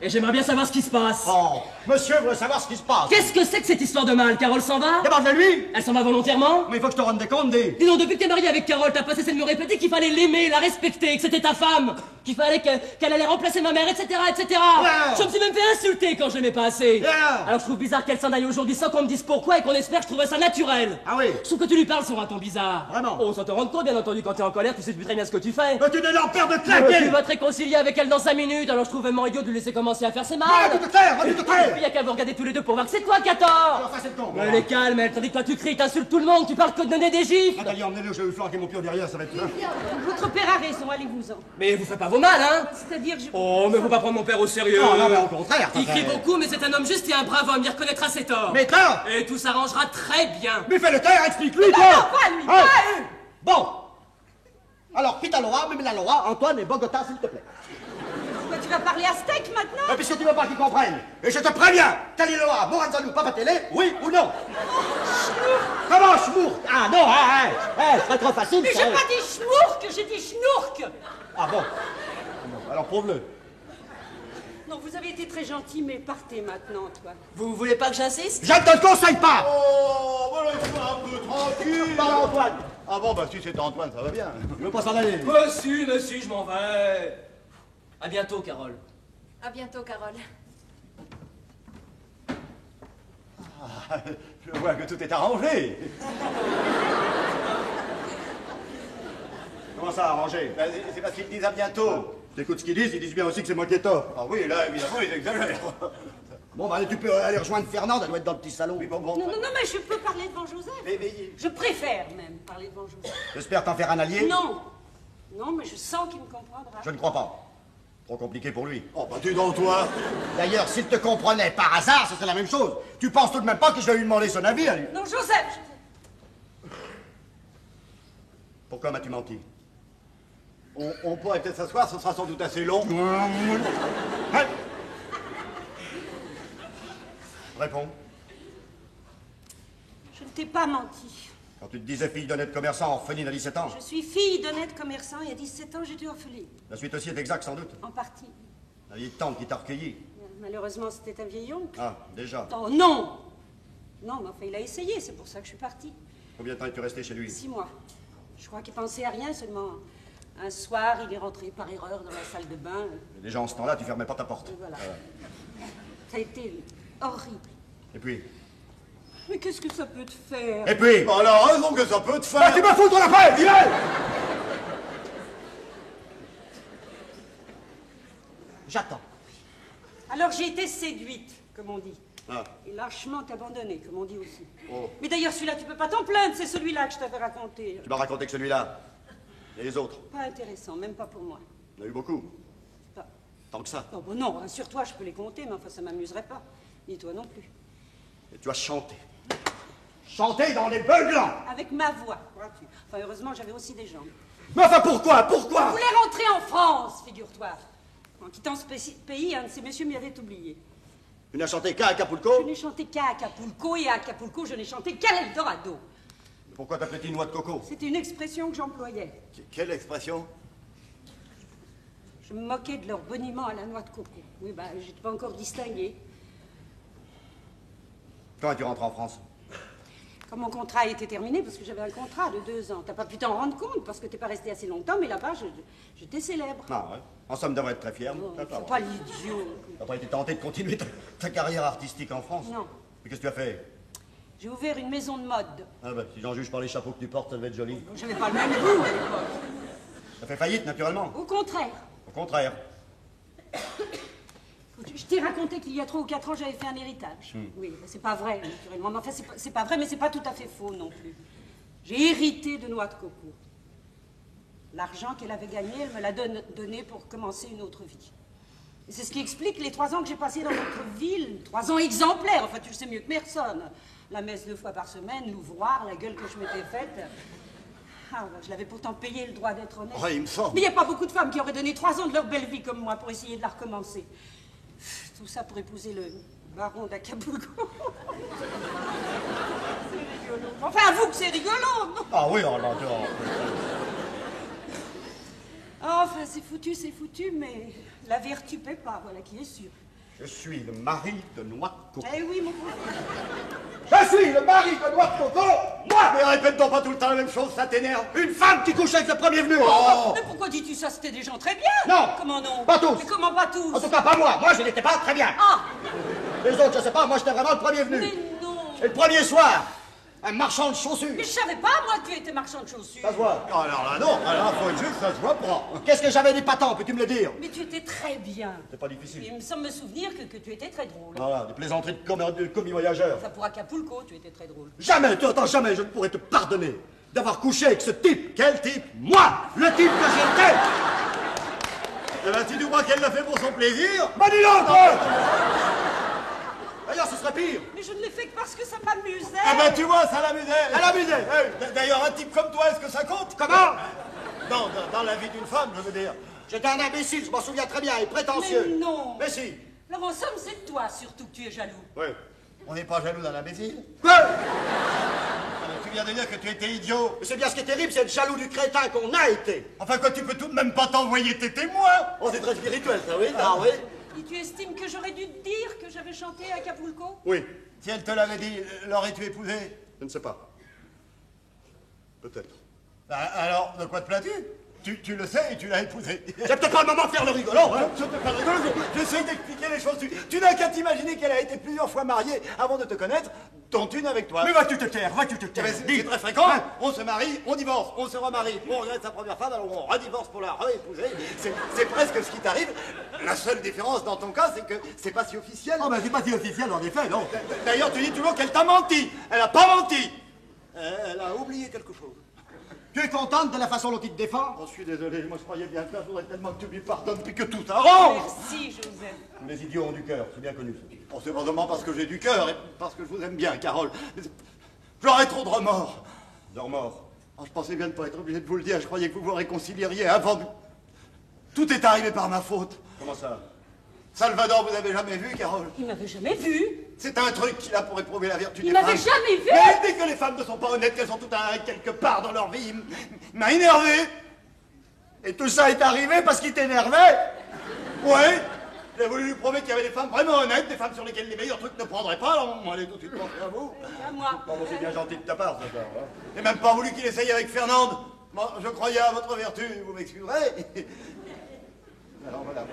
[SPEAKER 1] Et j'aimerais bien savoir ce qui se passe.
[SPEAKER 8] Oh, monsieur veut savoir ce qui se passe.
[SPEAKER 1] Qu'est-ce que c'est que cette histoire de mal? Carole s'en va?
[SPEAKER 8] Demande-le lui.
[SPEAKER 1] Elle s'en va volontairement?
[SPEAKER 8] Mais il faut que je te rende des comptes, dis.
[SPEAKER 1] Dis donc, depuis que t'es marié avec Carole, t'as pas cessé de me répéter qu'il fallait l'aimer, la respecter, que c'était ta femme, qu'il fallait qu'elle allait remplacer ma mère, etc., etc.
[SPEAKER 8] Yeah.
[SPEAKER 1] Je me suis même fait insulter quand je l'aimais pas assez.
[SPEAKER 8] Yeah.
[SPEAKER 1] Alors je trouve bizarre qu'elle s'en aille aujourd'hui sans qu'on me dise pourquoi et qu'on espère que je trouverais ça naturel.
[SPEAKER 8] Ah oui?
[SPEAKER 1] Je trouve que tu lui parles sur un ton bizarre.
[SPEAKER 8] Vraiment?
[SPEAKER 1] Oh, sans te rendre compte, bien entendu, quand t'es en colère, tu sais plus très bien ce que tu fais.
[SPEAKER 8] Mais tu ne l'empères de
[SPEAKER 1] Tu
[SPEAKER 8] claquer.
[SPEAKER 1] vas te réconcilier avec elle dans 5 minutes, alors je trouve vraiment idiot de lui laisser commencer à faire ses mal.
[SPEAKER 8] Va tout te taire, va tout te
[SPEAKER 1] Et
[SPEAKER 8] taire.
[SPEAKER 1] puis y a qu'à vous regarder tous les deux pour voir que c'est toi qui as tort.
[SPEAKER 8] Alors ça, c'est le con.
[SPEAKER 1] Elle est calme, elle, tandis que toi tu cries, t'insultes tout le monde, tu parles que de donner des gifles.
[SPEAKER 8] Nathalie, emmenez-le, je vais lui flanquer mon pion derrière, ça va être...
[SPEAKER 3] Votre père a raison, allez-vous-en.
[SPEAKER 1] Mais vous faites pas vos mal, hein?
[SPEAKER 3] C'est-à-dire, je...
[SPEAKER 1] Oh, mais faut pas prendre mon père au sérieux.
[SPEAKER 8] Non, non, mais au contraire.
[SPEAKER 1] Il crie beaucoup, mais c'est un homme juste et un brave homme, il reconnaîtra ses torts.
[SPEAKER 8] Mais tort.
[SPEAKER 1] Et tout s'arrangera très bien.
[SPEAKER 8] Mais fais le taire, explique-lui, toi.
[SPEAKER 3] Non, pas lui, pas eux.
[SPEAKER 8] Bon. Alors, Pitaloa, Memelaloa, Antoine et Bogota, s'il te plaît.
[SPEAKER 3] Quoi, tu vas parler à steak maintenant?
[SPEAKER 8] Mais puisque tu veux pas qu'ils comprennent, et je te préviens, Kaliloa, Moranzalou, Papa Télé, oui ou non? Comment, schmour? Ah non, c'est pas trop facile,
[SPEAKER 3] Mais
[SPEAKER 8] ça.
[SPEAKER 3] j'ai pas dit schmourk, j'ai dit schnourk.
[SPEAKER 8] Ah bon? Alors prouve-le.
[SPEAKER 3] Non, vous avez été très gentil, mais partez maintenant, toi.
[SPEAKER 1] Vous voulez pas que j'insiste?
[SPEAKER 8] Je ne te le conseille pas.
[SPEAKER 7] Oh, voilà, il faut un peu tranquille.
[SPEAKER 8] Parle à Antoine.
[SPEAKER 7] Ah bon, bah si c'est Antoine, ça va bien.
[SPEAKER 8] Je veux pas s'en aller.
[SPEAKER 1] Monsieur, je m'en vais. À bientôt, Carole.
[SPEAKER 2] À bientôt, Carole.
[SPEAKER 7] Ah, je vois que tout est arrangé.
[SPEAKER 8] Comment ça, arrangé?
[SPEAKER 7] Ben, c'est parce qu'ils disent à bientôt.
[SPEAKER 8] T'écoutes ce qu'ils disent bien aussi que c'est moi qui ai tort.
[SPEAKER 7] Ah oui, là, évidemment, ils exagèrent.
[SPEAKER 8] Bon, bah, allez, tu peux aller rejoindre Fernande, elle doit être dans le petit salon.
[SPEAKER 7] Oui, bon.
[SPEAKER 3] Non, non, non, mais je peux parler devant Joseph.
[SPEAKER 7] Mais,
[SPEAKER 3] Je préfère même parler devant Joseph.
[SPEAKER 8] J'espère t'en faire un allié.
[SPEAKER 3] Non. Non, mais je sens qu'il me comprendra.
[SPEAKER 8] Je ne crois pas. Trop compliqué pour lui.
[SPEAKER 7] oh, bah tu donc, toi.
[SPEAKER 8] D'ailleurs, s'il te comprenait par hasard, ce serait la même chose. Tu penses tout de même pas que je vais lui demander son avis à lui?
[SPEAKER 3] Non, Joseph.
[SPEAKER 8] Pourquoi m'as-tu menti?
[SPEAKER 7] On pourrait peut-être s'asseoir, ce sera sans doute assez long.
[SPEAKER 8] Hein? Réponds.
[SPEAKER 3] Je ne t'ai pas menti.
[SPEAKER 8] Quand tu te disais fille d'honnête commerçant, orpheline à 17 ans,
[SPEAKER 3] Je suis fille d'honnête commerçant et à 17 ans, j'étais orpheline.
[SPEAKER 8] la suite aussi est exacte sans doute.
[SPEAKER 3] En partie.
[SPEAKER 8] La vieille tante qui t'a recueilli.
[SPEAKER 3] Malheureusement, c'était un vieil oncle.
[SPEAKER 8] Ah, déjà.
[SPEAKER 3] Oh non. Non, mais enfin, il a essayé, c'est pour ça que je suis partie.
[SPEAKER 8] Combien de temps es-tu resté chez lui?
[SPEAKER 3] 6 mois. Je crois qu'il pensait à rien, seulement un soir, il est rentré par erreur dans la salle de bain.
[SPEAKER 8] Et déjà en ce temps-là, tu fermais pas ta porte.
[SPEAKER 3] Et voilà. Ça a été horrible.
[SPEAKER 8] Et puis?
[SPEAKER 3] Mais qu'est-ce que ça peut te faire?
[SPEAKER 8] Et puis?
[SPEAKER 7] Bah, alors, raison que ça peut te
[SPEAKER 8] Bah,
[SPEAKER 7] faire.
[SPEAKER 8] tu me fous ton affaire, viens! J'attends.
[SPEAKER 3] Alors j'ai été séduite, comme on dit.
[SPEAKER 8] Ah.
[SPEAKER 3] Et lâchement abandonnée, comme on dit aussi.
[SPEAKER 8] Oh.
[SPEAKER 3] Mais d'ailleurs, celui-là, tu peux pas t'en plaindre, c'est celui-là que je t'avais raconté.
[SPEAKER 8] Tu m'as raconté que celui-là. Et les autres?
[SPEAKER 3] Pas intéressant, même pas pour moi.
[SPEAKER 8] Il y en a eu beaucoup.
[SPEAKER 3] Pas...
[SPEAKER 8] Tant que ça.
[SPEAKER 3] Oh, bon, non, rassure-toi, je peux les compter, mais enfin, ça m'amuserait pas. Ni toi non plus.
[SPEAKER 8] Et tu as chanté. Chanté dans les beuglants!
[SPEAKER 3] Avec ma voix, crois-tu. Enfin, heureusement, j'avais aussi des jambes.
[SPEAKER 8] Mais enfin, pourquoi?
[SPEAKER 3] Je
[SPEAKER 8] Pourquoi?
[SPEAKER 3] voulais rentrer en France, figure-toi. En quittant ce pays, un de ces messieurs m'y avait oublié.
[SPEAKER 8] Tu n'as chanté qu'à
[SPEAKER 3] Je
[SPEAKER 8] Acapulco?
[SPEAKER 3] n'ai chanté qu'à Acapulco, et à Acapulco, je n'ai chanté qu'à l'Eldorado.
[SPEAKER 7] pourquoi t'appelait-il noix de coco?
[SPEAKER 3] C'était une expression que j'employais.
[SPEAKER 7] Quelle expression?
[SPEAKER 3] Je me moquais de leur boniment à la noix de coco. Oui, bah, j'étais pas encore distinguée.
[SPEAKER 7] Quand es-tu rentré en France?
[SPEAKER 3] Quand mon contrat a été terminé, parce que j'avais un contrat de 2 ans. T'as pas pu t'en rendre compte, parce que t'es pas resté assez longtemps, mais là-bas, j'étais célèbre.
[SPEAKER 7] Ah ouais. En somme, devrait être très fier.
[SPEAKER 3] Oh, faut pas l'idiot.
[SPEAKER 7] T'as pas été tenté de continuer ta carrière artistique en France?
[SPEAKER 3] Non.
[SPEAKER 7] Mais qu'est-ce que tu as fait?
[SPEAKER 3] J'ai ouvert une maison de mode.
[SPEAKER 7] Ah bah, si j'en juge par les chapeaux que tu portes, ça devait être joli.
[SPEAKER 3] J'avais pas le même goût à l'époque.
[SPEAKER 7] Ça fait faillite, naturellement.
[SPEAKER 3] Au contraire.
[SPEAKER 7] Au contraire.
[SPEAKER 3] Je t'ai raconté qu'il y a 3 ou 4 ans, j'avais fait un héritage. Oui, c'est pas vrai, naturellement. Mais enfin, c'est pas vrai, mais c'est pas tout à fait faux non plus. J'ai hérité de noix de coco. L'argent qu'elle avait gagné, elle me l'a donné pour commencer une autre vie. Et c'est ce qui explique les 3 ans que j'ai passés dans notre ville. 3 ans exemplaires, enfin, tu le sais mieux que personne. La messe 2 fois par semaine, l'ouvroir, la gueule que je m'étais faite. Ah, bah, je l'avais pourtant payé le droit d'être honnête.
[SPEAKER 7] Ouais, il me semble.
[SPEAKER 3] Mais il n'y a pas beaucoup de femmes qui auraient donné 3 ans de leur belle vie comme moi pour essayer de la recommencer. Tout ça pour épouser le baron d'Acapulco. C'est rigolo. Enfin, avoue que c'est rigolo, non?
[SPEAKER 7] Ah oui, on l'entend.
[SPEAKER 3] Enfin, c'est foutu, mais la vertu paie pas, voilà qui est sûr.
[SPEAKER 7] Je suis le mari de noix de coco.
[SPEAKER 3] Eh oui, mon pauvre.
[SPEAKER 7] Je suis le mari de noix de coco. Moi! Mais répète donc pas tout le temps la même chose, ça t'énerve. Une femme qui couche avec le premier venu. Oh!
[SPEAKER 3] Mais pourquoi dis-tu ça? C'était des gens très bien.
[SPEAKER 7] Non.
[SPEAKER 3] Comment non?
[SPEAKER 7] Pas tous.
[SPEAKER 3] Mais comment pas tous?
[SPEAKER 7] En tout cas, pas moi. Moi, je n'étais pas très bien.
[SPEAKER 3] Ah!
[SPEAKER 7] Les autres, je sais pas. Moi, j'étais vraiment le premier venu.
[SPEAKER 3] Mais non.
[SPEAKER 7] Et le premier soir, un marchand de chaussures.
[SPEAKER 3] Mais je savais pas, moi, que tu étais marchand de chaussures.
[SPEAKER 7] Ça se voit. Alors là, non. Alors, faut être juste, ça se voit pas. Qu'est-ce que j'avais des patents, peux-tu me le dire?
[SPEAKER 3] Mais tu étais très bien.
[SPEAKER 7] C'est pas difficile.
[SPEAKER 3] Il me semble me souvenir que tu étais très drôle.
[SPEAKER 7] Voilà, des plaisanteries de commis voyageurs.
[SPEAKER 3] Ça pour Acapulco, tu étais très drôle.
[SPEAKER 7] Jamais, tu entends, jamais je ne pourrais te pardonner d'avoir couché avec ce type. Quel type? Moi, le type que j'étais. Eh ben, tu nous crois qu'elle l'a fait pour son plaisir? Bah dis donc, toi! D'ailleurs, ce serait pire.
[SPEAKER 3] Mais je ne l'ai fait que parce que ça m'amusait.
[SPEAKER 7] Ah ben, tu vois, ça l'amusait. Elle amusait. D'ailleurs, un type comme toi, est-ce que ça compte? Comment? Non, dans la vie d'une femme, je veux dire. J'étais un imbécile, je m'en souviens très bien, et prétentieux.
[SPEAKER 3] Mais non.
[SPEAKER 7] Mais si.
[SPEAKER 3] Alors, en somme, c'est de toi, surtout, que tu es jaloux.
[SPEAKER 7] Oui. On n'est pas jaloux d'un imbécile? Quoi? Tu viens de dire que tu étais idiot. Mais c'est bien ce qui est terrible, c'est être jaloux du crétin qu'on a été. Enfin, quoi, tu peux tout de même pas t'envoyer tes témoins. Oh, c'est très spirituel, ça, oui. Ah oui.
[SPEAKER 3] Et tu estimes que j'aurais dû te dire que j'avais chanté à Acapulco?
[SPEAKER 7] Oui. Si elle te l'avait dit, l'aurais-tu épousé? Je ne sais pas. Peut-être. Alors, de quoi te plains-tu? Tu le sais et tu l'as épousé. C'est peut-être pas le moment de faire le rigolo, hein? Je te fais le rigolo, j'essaie d'expliquer les choses. Tu n'as qu'à t'imaginer qu'elle a été plusieurs fois mariée avant de te connaître, dont une avec toi. Mais vas-tu te taire, vas-tu te taire? C'est très fréquent. Hein? On se marie, on divorce, on se remarie. On regrette sa première femme, alors on redivorce pour la réépouser. C'est presque ce qui t'arrive. La seule différence dans ton cas, c'est que c'est pas si officiel. Oh, ben c'est pas si officiel en effet, non. D'ailleurs, tu dis toujours qu'elle t'a menti. Elle a pas menti. Elle a oublié quelque chose. Tu es contente de la façon dont il te défend? Oh, je suis désolé, moi je croyais bien que là, faudrait tellement que tu lui pardonnes puis que tout s'arrange.
[SPEAKER 3] Merci, Joseph.
[SPEAKER 7] Les idiots ont du cœur, c'est bien connu. Oh, c'est pas seulement parce que j'ai du cœur et parce que je vous aime bien, Carole. J'aurais trop de remords. De remords? Oh, je pensais bien ne pas être obligé de vous le dire, je croyais que vous vous réconcilieriez avant de... Tout est arrivé par ma faute. Comment ça? Salvador, vous avez jamais vu, Carole?
[SPEAKER 3] Il m'avait jamais vu.
[SPEAKER 7] C'est un truc qu'il a pour éprouver la vertu des
[SPEAKER 3] Il
[SPEAKER 7] femmes.
[SPEAKER 3] m'avait jamais vu.
[SPEAKER 7] Mais il dit que les femmes ne sont pas honnêtes, qu'elles sont toutes quelque part dans leur vie. Il m'a énervé. Et tout ça est arrivé parce qu'il t'énervait? Oui. J'ai voulu lui prouver qu'il y avait des femmes vraiment honnêtes, des femmes sur lesquelles les meilleurs trucs ne prendraient pas. Alors, moi, allez tout de suite penser à vous.
[SPEAKER 3] À moi.
[SPEAKER 7] Bon, c'est bien gentil de ta part, ça. Hein. J'ai même pas voulu qu'il essaye avec Fernande. Moi, je croyais à votre vertu, vous m'excuserez. Alors voilà.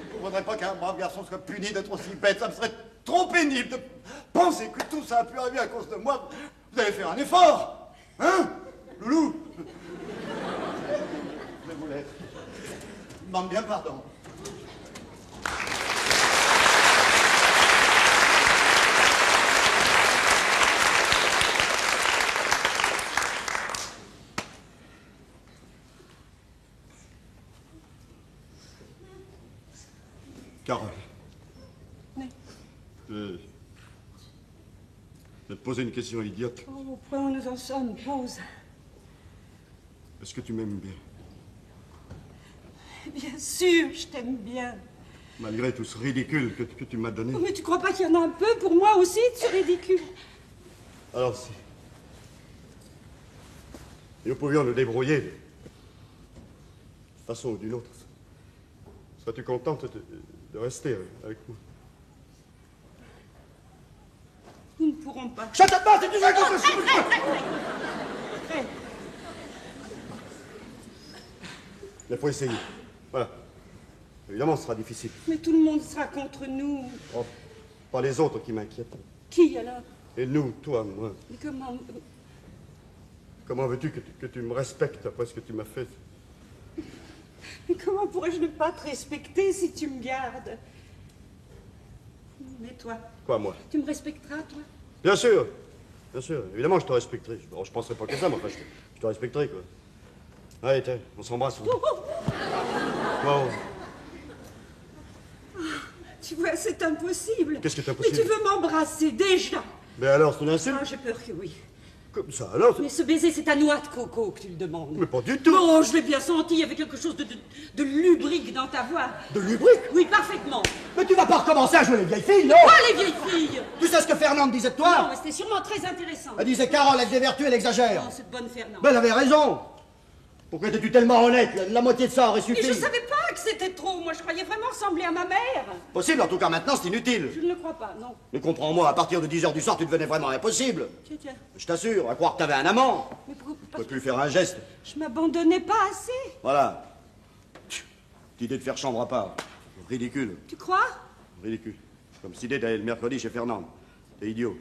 [SPEAKER 7] Je ne voudrais pas qu'un brave garçon soit puni d'être aussi bête. Ça me serait trop pénible de penser que tout ça a pu arriver à cause de moi. Vous allez faire un effort. Hein, loulou? Je vous laisse. Je demande bien pardon. Carole.
[SPEAKER 3] Oui.
[SPEAKER 7] Je vais te poser une question idiote.
[SPEAKER 3] Oh, au point où nous en sommes, pause.
[SPEAKER 7] Est-ce que tu m'aimes bien?
[SPEAKER 3] Bien sûr, je t'aime bien.
[SPEAKER 7] Malgré tout ce ridicule que tu m'as donné.
[SPEAKER 3] Oh, mais tu crois pas qu'il y en a un peu pour moi aussi de ce ridicule?
[SPEAKER 7] Alors si.
[SPEAKER 9] Et nous pouvions nous débrouiller d'une façon ou d'une autre. Serais-tu contente de rester avec moi?
[SPEAKER 3] Nous ne pourrons pas.
[SPEAKER 8] Chante pas, c'est tout ça que je
[SPEAKER 9] Il faut essayer. Voilà. Évidemment, ce sera difficile.
[SPEAKER 3] Mais tout le monde sera contre nous.
[SPEAKER 9] Oh, pas les autres qui m'inquiètent.
[SPEAKER 3] Qui alors?
[SPEAKER 9] Et nous, toi, moi.
[SPEAKER 3] Mais comment?
[SPEAKER 9] Comment veux-tu que tu me respectes après ce que tu m'as fait?
[SPEAKER 3] Mais comment pourrais-je ne pas te respecter si tu me gardes? Mais toi?
[SPEAKER 9] Quoi, moi?
[SPEAKER 3] Tu me respecteras, toi?
[SPEAKER 9] Bien sûr. Bien sûr. Évidemment, je te respecterai. Je penserai pas que ça, mais enfin, je te respecterai, quoi. Allez, tiens, on s'embrasse.
[SPEAKER 3] Oh, oh.
[SPEAKER 9] Wow.
[SPEAKER 3] Tu vois, c'est impossible.
[SPEAKER 9] Qu'est-ce qui est impossible?
[SPEAKER 3] Mais tu veux m'embrasser, déjà?
[SPEAKER 9] Mais alors, c'est une insulte?
[SPEAKER 3] Ah, j'ai peur que oui.
[SPEAKER 9] Comme ça, alors?
[SPEAKER 3] Mais ce baiser, c'est ta noix de coco que tu le demandes.
[SPEAKER 9] Mais pas du tout.
[SPEAKER 3] Oh, je l'ai bien senti, il y avait quelque chose de lubrique dans ta voix.
[SPEAKER 8] De lubrique?
[SPEAKER 3] Oui, parfaitement.
[SPEAKER 8] Mais tu vas pas recommencer à jouer les vieilles filles, non?
[SPEAKER 3] Quoi, les vieilles filles?
[SPEAKER 8] Tu sais ce que Fernande disait de toi?
[SPEAKER 3] Non, mais c'était sûrement très intéressant.
[SPEAKER 8] Elle disait Carole, elle dévertue, elle exagère.
[SPEAKER 3] Oh, cette bonne Fernande.
[SPEAKER 8] Mais elle avait raison. Pourquoi étais-tu tellement honnête? La moitié de ça aurait suffi.
[SPEAKER 3] Et je savais pas que c'était trop. Moi, je croyais vraiment ressembler à ma mère.
[SPEAKER 8] Possible, en tout cas maintenant, c'est inutile.
[SPEAKER 3] Je ne le crois pas, non.
[SPEAKER 8] Mais comprends-moi, à partir de 10h du soir, tu devenais vraiment impossible.
[SPEAKER 3] Tiens, tiens.
[SPEAKER 8] Je t'assure, à croire que t'avais un amant.
[SPEAKER 3] Mais pourquoi
[SPEAKER 8] Tu peux plus faire un geste.
[SPEAKER 3] je m'abandonnais pas assez?
[SPEAKER 8] Voilà. Cette idée de faire chambre à part. Ridicule.
[SPEAKER 3] Tu crois?
[SPEAKER 8] Ridicule. Comme cette idée d'aller le mercredi chez Fernande. T'es idiot.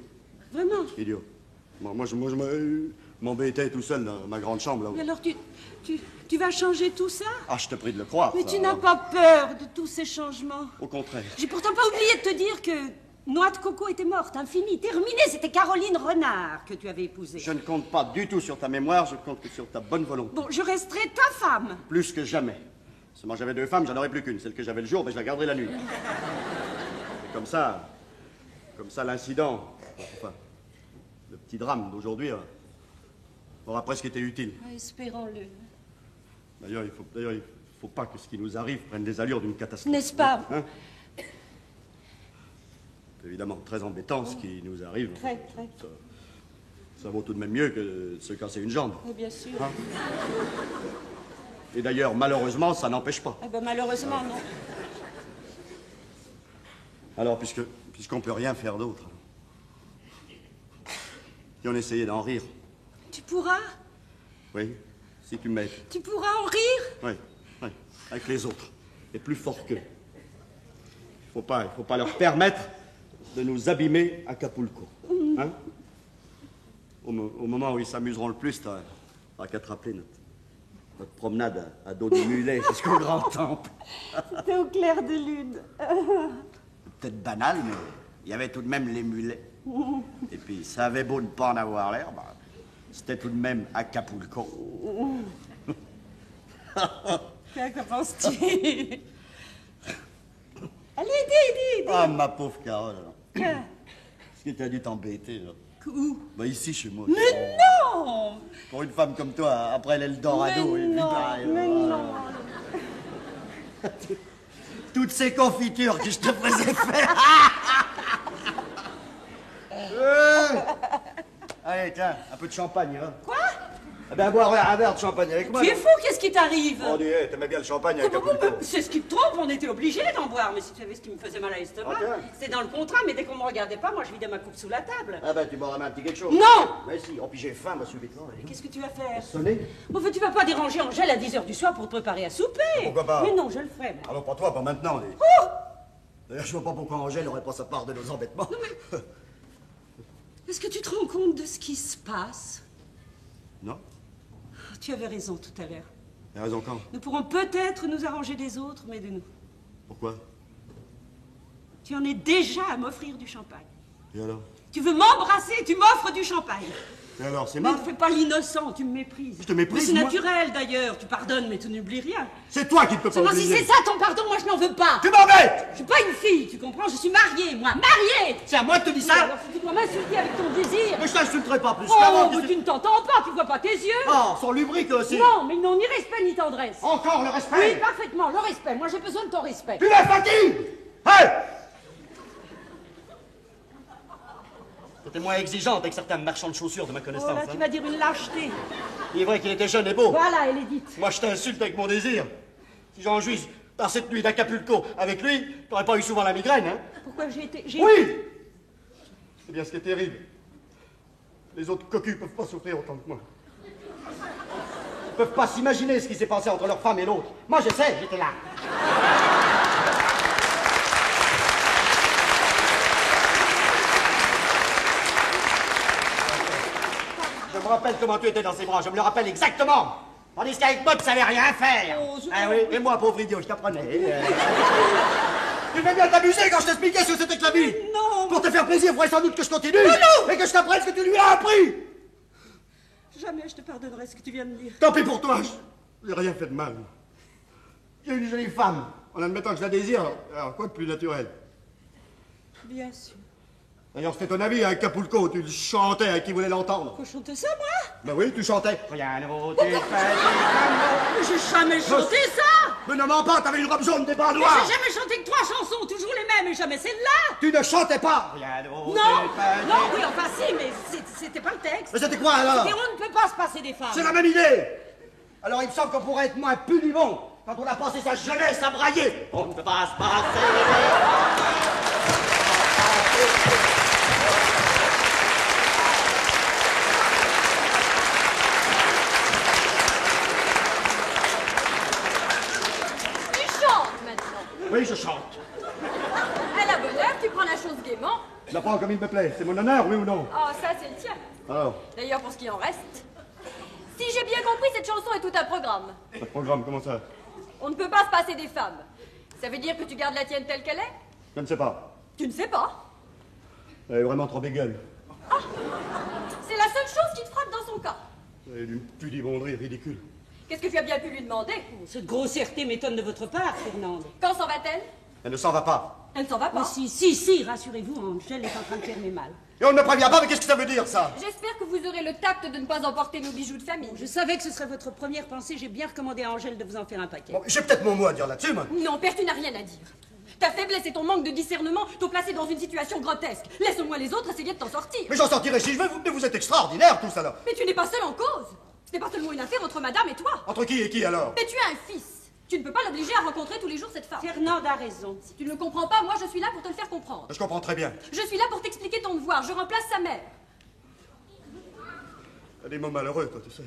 [SPEAKER 3] Vraiment?
[SPEAKER 8] Idiot. Moi, je m'embêtais tout seul dans ma grande chambre, là.
[SPEAKER 3] Mais alors, tu vas changer tout ça?
[SPEAKER 8] Ah, je te prie de le croire.
[SPEAKER 3] Mais
[SPEAKER 8] ça,
[SPEAKER 3] tu
[SPEAKER 8] hein.
[SPEAKER 3] n'as pas peur de tous ces changements?
[SPEAKER 8] Au contraire.
[SPEAKER 3] J'ai pourtant pas oublié de te dire que Noix de Coco était morte, infinie, terminée. C'était Caroline Renard que tu avais épousée.
[SPEAKER 8] Je ne compte pas du tout sur ta mémoire, je compte que sur ta bonne volonté.
[SPEAKER 3] Bon, je resterai ta femme.
[SPEAKER 8] Plus que jamais. Seulement j'avais 2 femmes, j'en aurais plus qu'une. Celle que j'avais le jour, ben, je la garderai la nuit. Et comme ça, l'incident, enfin, le petit drame d'aujourd'hui aura presque été utile.
[SPEAKER 3] Espérons-le.
[SPEAKER 8] D'ailleurs, il faut pas que ce qui nous arrive prenne des allures d'une catastrophe.
[SPEAKER 3] N'est-ce pas?
[SPEAKER 8] Hein? C'est évidemment très embêtant ce qui nous arrive.
[SPEAKER 3] Très, très.
[SPEAKER 8] Ça vaut tout de même mieux que de se casser une jambe.
[SPEAKER 3] Oui, bien sûr.
[SPEAKER 8] Hein? Et d'ailleurs, malheureusement, ça n'empêche pas.
[SPEAKER 3] Eh ben, malheureusement, non.
[SPEAKER 8] Alors, puisqu'on peut rien faire d'autre, et on essayait d'en rire.
[SPEAKER 3] Tu pourras?
[SPEAKER 8] Oui, si tu m'aides.
[SPEAKER 3] Tu pourras en rire?
[SPEAKER 8] Oui, oui, avec les autres. Et plus fort qu'eux. Il faut pas leur permettre de nous abîmer à Acapulco. Hein? Au moment où ils s'amuseront le plus, t'as qu'à te rappeler notre promenade à dos de mulet jusqu'au grand temple.
[SPEAKER 3] C'était au clair de lune.
[SPEAKER 8] Peut-être banal, mais il y avait tout de même les mulets. Et puis, ça avait beau ne pas en avoir l'air, bah, c'était tout de même Acapulco.
[SPEAKER 3] Qu'en penses-tu? Allez, dis.
[SPEAKER 8] Ah, ma pauvre Carole, alors. Est-ce que t'as dû t'embêter, là?
[SPEAKER 3] Où?
[SPEAKER 8] Bah, ici, chez moi.
[SPEAKER 3] Mais non!
[SPEAKER 8] Pour une femme comme toi, après l'Eldorado, et puis pareil.
[SPEAKER 3] Mais non!
[SPEAKER 8] Toutes ces confitures que je te faisais faire. Allez, tiens, un peu de champagne, hein.
[SPEAKER 3] Quoi?
[SPEAKER 8] Eh bien, boire un verre de champagne avec moi.
[SPEAKER 3] Tu es fou, qu'est-ce qui t'arrive?
[SPEAKER 8] Oh, dis, t'aimais bien le champagne avec Acapulco.
[SPEAKER 3] C'est ce qui te trompe, on était obligés d'en boire. Mais si tu savais ce qui me faisait mal à l'estomac,
[SPEAKER 8] Ok.
[SPEAKER 3] c'était dans le contrat, mais dès qu'on me regardait pas, moi je vidais ma coupe sous la table.
[SPEAKER 8] Ah ben, tu boiras un petit quelque chose.
[SPEAKER 3] Non!
[SPEAKER 8] Mais si, oh, puis j'ai faim, moi, subitement.
[SPEAKER 3] Qu'est-ce que tu vas faire?
[SPEAKER 8] Sonner?
[SPEAKER 3] Bon, tu vas pas déranger Angèle à 10h du soir pour te préparer à souper.
[SPEAKER 8] Pourquoi pas?
[SPEAKER 3] Mais non, je le ferai. moi.
[SPEAKER 8] Ah non, pas toi, pas maintenant.
[SPEAKER 3] Oh!
[SPEAKER 8] D'ailleurs, je vois pas pourquoi Angèle n'aurait pas sa part de nos embêtements.
[SPEAKER 3] Est-ce que tu te rends compte de ce qui se passe?
[SPEAKER 8] Non?
[SPEAKER 3] Tu avais raison tout à l'heure.
[SPEAKER 8] T'as raison quand?
[SPEAKER 3] Nous pourrons peut-être nous arranger des autres, mais de nous.
[SPEAKER 8] Pourquoi?
[SPEAKER 3] Tu en es déjà à m'offrir du champagne.
[SPEAKER 8] Et alors?
[SPEAKER 3] Tu veux m'embrasser et tu m'offres du champagne.
[SPEAKER 8] Et alors, c'est
[SPEAKER 3] Mais
[SPEAKER 8] mal?
[SPEAKER 3] ne fais pas l'innocent, tu me méprises.
[SPEAKER 8] Je te méprise,
[SPEAKER 3] Mais c'est
[SPEAKER 8] moi?
[SPEAKER 3] naturel d'ailleurs, tu pardonnes mais tu n'oublies rien.
[SPEAKER 8] C'est toi qui ne peux pas
[SPEAKER 3] Seulement si
[SPEAKER 8] oublier.
[SPEAKER 3] c'est ça ton pardon, moi je n'en veux pas.
[SPEAKER 8] Tu m'embêtes!
[SPEAKER 3] Je suis pas une fille, tu comprends? Je suis mariée, moi, mariée.
[SPEAKER 8] C'est à moi de te dire
[SPEAKER 3] Mais
[SPEAKER 8] ça?
[SPEAKER 3] alors si tu dois m'insulter avec ton désir.
[SPEAKER 8] Mais je t'insulterai pas plus
[SPEAKER 3] Oh,
[SPEAKER 8] qu'avant.
[SPEAKER 3] mais tu ne t'entends pas, tu vois pas tes yeux.
[SPEAKER 8] Oh, son lubrique aussi.
[SPEAKER 3] Non, mais ils n'ont ni respect ni tendresse.
[SPEAKER 8] Encore le
[SPEAKER 3] Oui,
[SPEAKER 8] respect.
[SPEAKER 3] parfaitement, le respect. Moi j'ai besoin de ton respect.
[SPEAKER 8] Tu la fatigues! Hey! T'étais moins exigeante avec certains marchands de chaussures de ma
[SPEAKER 3] Oh
[SPEAKER 8] connaissance.
[SPEAKER 3] là,
[SPEAKER 8] hein.
[SPEAKER 3] tu vas dire une lâcheté.
[SPEAKER 8] Il est vrai qu'il était jeune et beau.
[SPEAKER 3] Voilà, elle est dite.
[SPEAKER 8] Moi, je t'insulte avec mon désir. Si j'en juge par cette nuit d'Acapulco avec lui, t'aurais pas eu souvent la migraine, hein?
[SPEAKER 3] Pourquoi j'ai été...
[SPEAKER 8] Oui! C'est bien ce qui est terrible. Les autres cocus peuvent pas souffrir autant que moi. Ils peuvent pas s'imaginer ce qui s'est passé entre leur femme et l'autre. Moi, je sais, j'étais là. Je me rappelle comment tu étais dans ses bras, je me le rappelle exactement. Tandis qu'avec moi, tu savais rien faire. Ah oui, et moi, pauvre idiot, je t'apprenais. Tu fais bien t'amuser quand je t'expliquais ce que c'était que la vie.
[SPEAKER 3] Non.
[SPEAKER 8] Pour te faire plaisir, il faudrait sans doute que je continue. Et que je t'apprenne ce que tu lui as appris.
[SPEAKER 3] Jamais je te pardonnerai ce que tu viens de dire.
[SPEAKER 8] Tant pis pour toi, je n'ai rien fait de mal. J'ai une jolie femme, en admettant que je la désire, alors quoi de plus naturel?
[SPEAKER 3] Bien sûr.
[SPEAKER 8] D'ailleurs, c'était ton avis, à Acapulco, tu le chantais à qui voulait l'entendre.
[SPEAKER 3] Faut chanter ça, moi?
[SPEAKER 8] Ben oui, tu chantais. Rien ne vaut tes
[SPEAKER 3] Mais j'ai jamais chanté ça!
[SPEAKER 8] Mais ne mens pas, t'avais une robe jaune, des bras
[SPEAKER 3] Mais
[SPEAKER 8] noirs.
[SPEAKER 3] j'ai jamais chanté que 3 chansons, toujours les mêmes, et jamais celle-là!
[SPEAKER 8] Tu ne chantais pas. Rien ne vaut
[SPEAKER 3] Non!
[SPEAKER 8] tes
[SPEAKER 3] Non, oui, enfin si, mais c'était pas le texte.
[SPEAKER 8] Mais c'était quoi alors?
[SPEAKER 3] Et on ne peut pas se passer des femmes.
[SPEAKER 8] C'est la même idée. Alors il me semble qu'on pourrait être moins pudibond quand on a passé sa jeunesse à brailler. On ne peut pas se passer des femmes.
[SPEAKER 10] Tu chantes maintenant.
[SPEAKER 8] Oui, je chante.
[SPEAKER 10] À la bonne heure, tu prends la chose gaiement.
[SPEAKER 8] Je la prends comme il me plaît. C'est mon honneur, oui ou non?
[SPEAKER 10] Oh, ça, c'est le tien.
[SPEAKER 8] Alors,
[SPEAKER 10] D'ailleurs, pour ce qui en reste. Si j'ai bien compris, cette chanson est tout un programme.
[SPEAKER 8] le programme, comment ça?
[SPEAKER 10] On ne peut pas se passer des femmes. Ça veut dire que tu gardes la tienne telle qu'elle est?
[SPEAKER 8] Je ne sais pas.
[SPEAKER 10] Tu ne sais pas.
[SPEAKER 8] Elle est vraiment trop bégueule.
[SPEAKER 10] C'est la seule chose qui te frappe dans son cas.
[SPEAKER 8] Elle est d'une pudibonderie ridicule.
[SPEAKER 10] Qu'est-ce que tu as bien pu lui demander?
[SPEAKER 3] Cette grossièreté m'étonne de votre part, Fernande.
[SPEAKER 10] Quand s'en va-t-elle?
[SPEAKER 8] Elle ne s'en va pas.
[SPEAKER 10] Elle ne s'en va pas.
[SPEAKER 3] Oh, si, rassurez-vous, Angèle est en train de faire mes mal.
[SPEAKER 8] Et on ne me prévient pas, mais qu'est-ce que ça veut dire, ça?
[SPEAKER 10] J'espère que vous aurez le tact de ne pas emporter nos bijoux de famille.
[SPEAKER 3] Je savais que ce serait votre première pensée, j'ai bien recommandé à Angèle de vous en faire un paquet.
[SPEAKER 8] Bon, j'ai peut-être mon mot à dire là-dessus, moi.
[SPEAKER 10] Non, père, tu n'as rien à dire. Ta faiblesse et ton manque de discernement t'ont placé dans une situation grotesque. Laisse-moi les autres essayer de t'en sortir.
[SPEAKER 8] Mais j'en sortirai si je veux, mais vous êtes extraordinaire, tous, alors.
[SPEAKER 10] Mais tu n'es pas seul en cause. Ce n'est pas seulement une affaire entre madame et toi.
[SPEAKER 8] Entre qui et qui, alors?
[SPEAKER 10] Mais tu as un fils. Tu ne peux pas l'obliger à rencontrer tous les jours cette femme.
[SPEAKER 3] Fernande a raison.
[SPEAKER 10] Si tu ne le comprends pas, moi je suis là pour te le faire comprendre.
[SPEAKER 8] Je comprends très bien.
[SPEAKER 10] Je suis là pour t'expliquer ton devoir. Je remplace sa mère.
[SPEAKER 8] T'as des mots malheureux, toi, tu sais.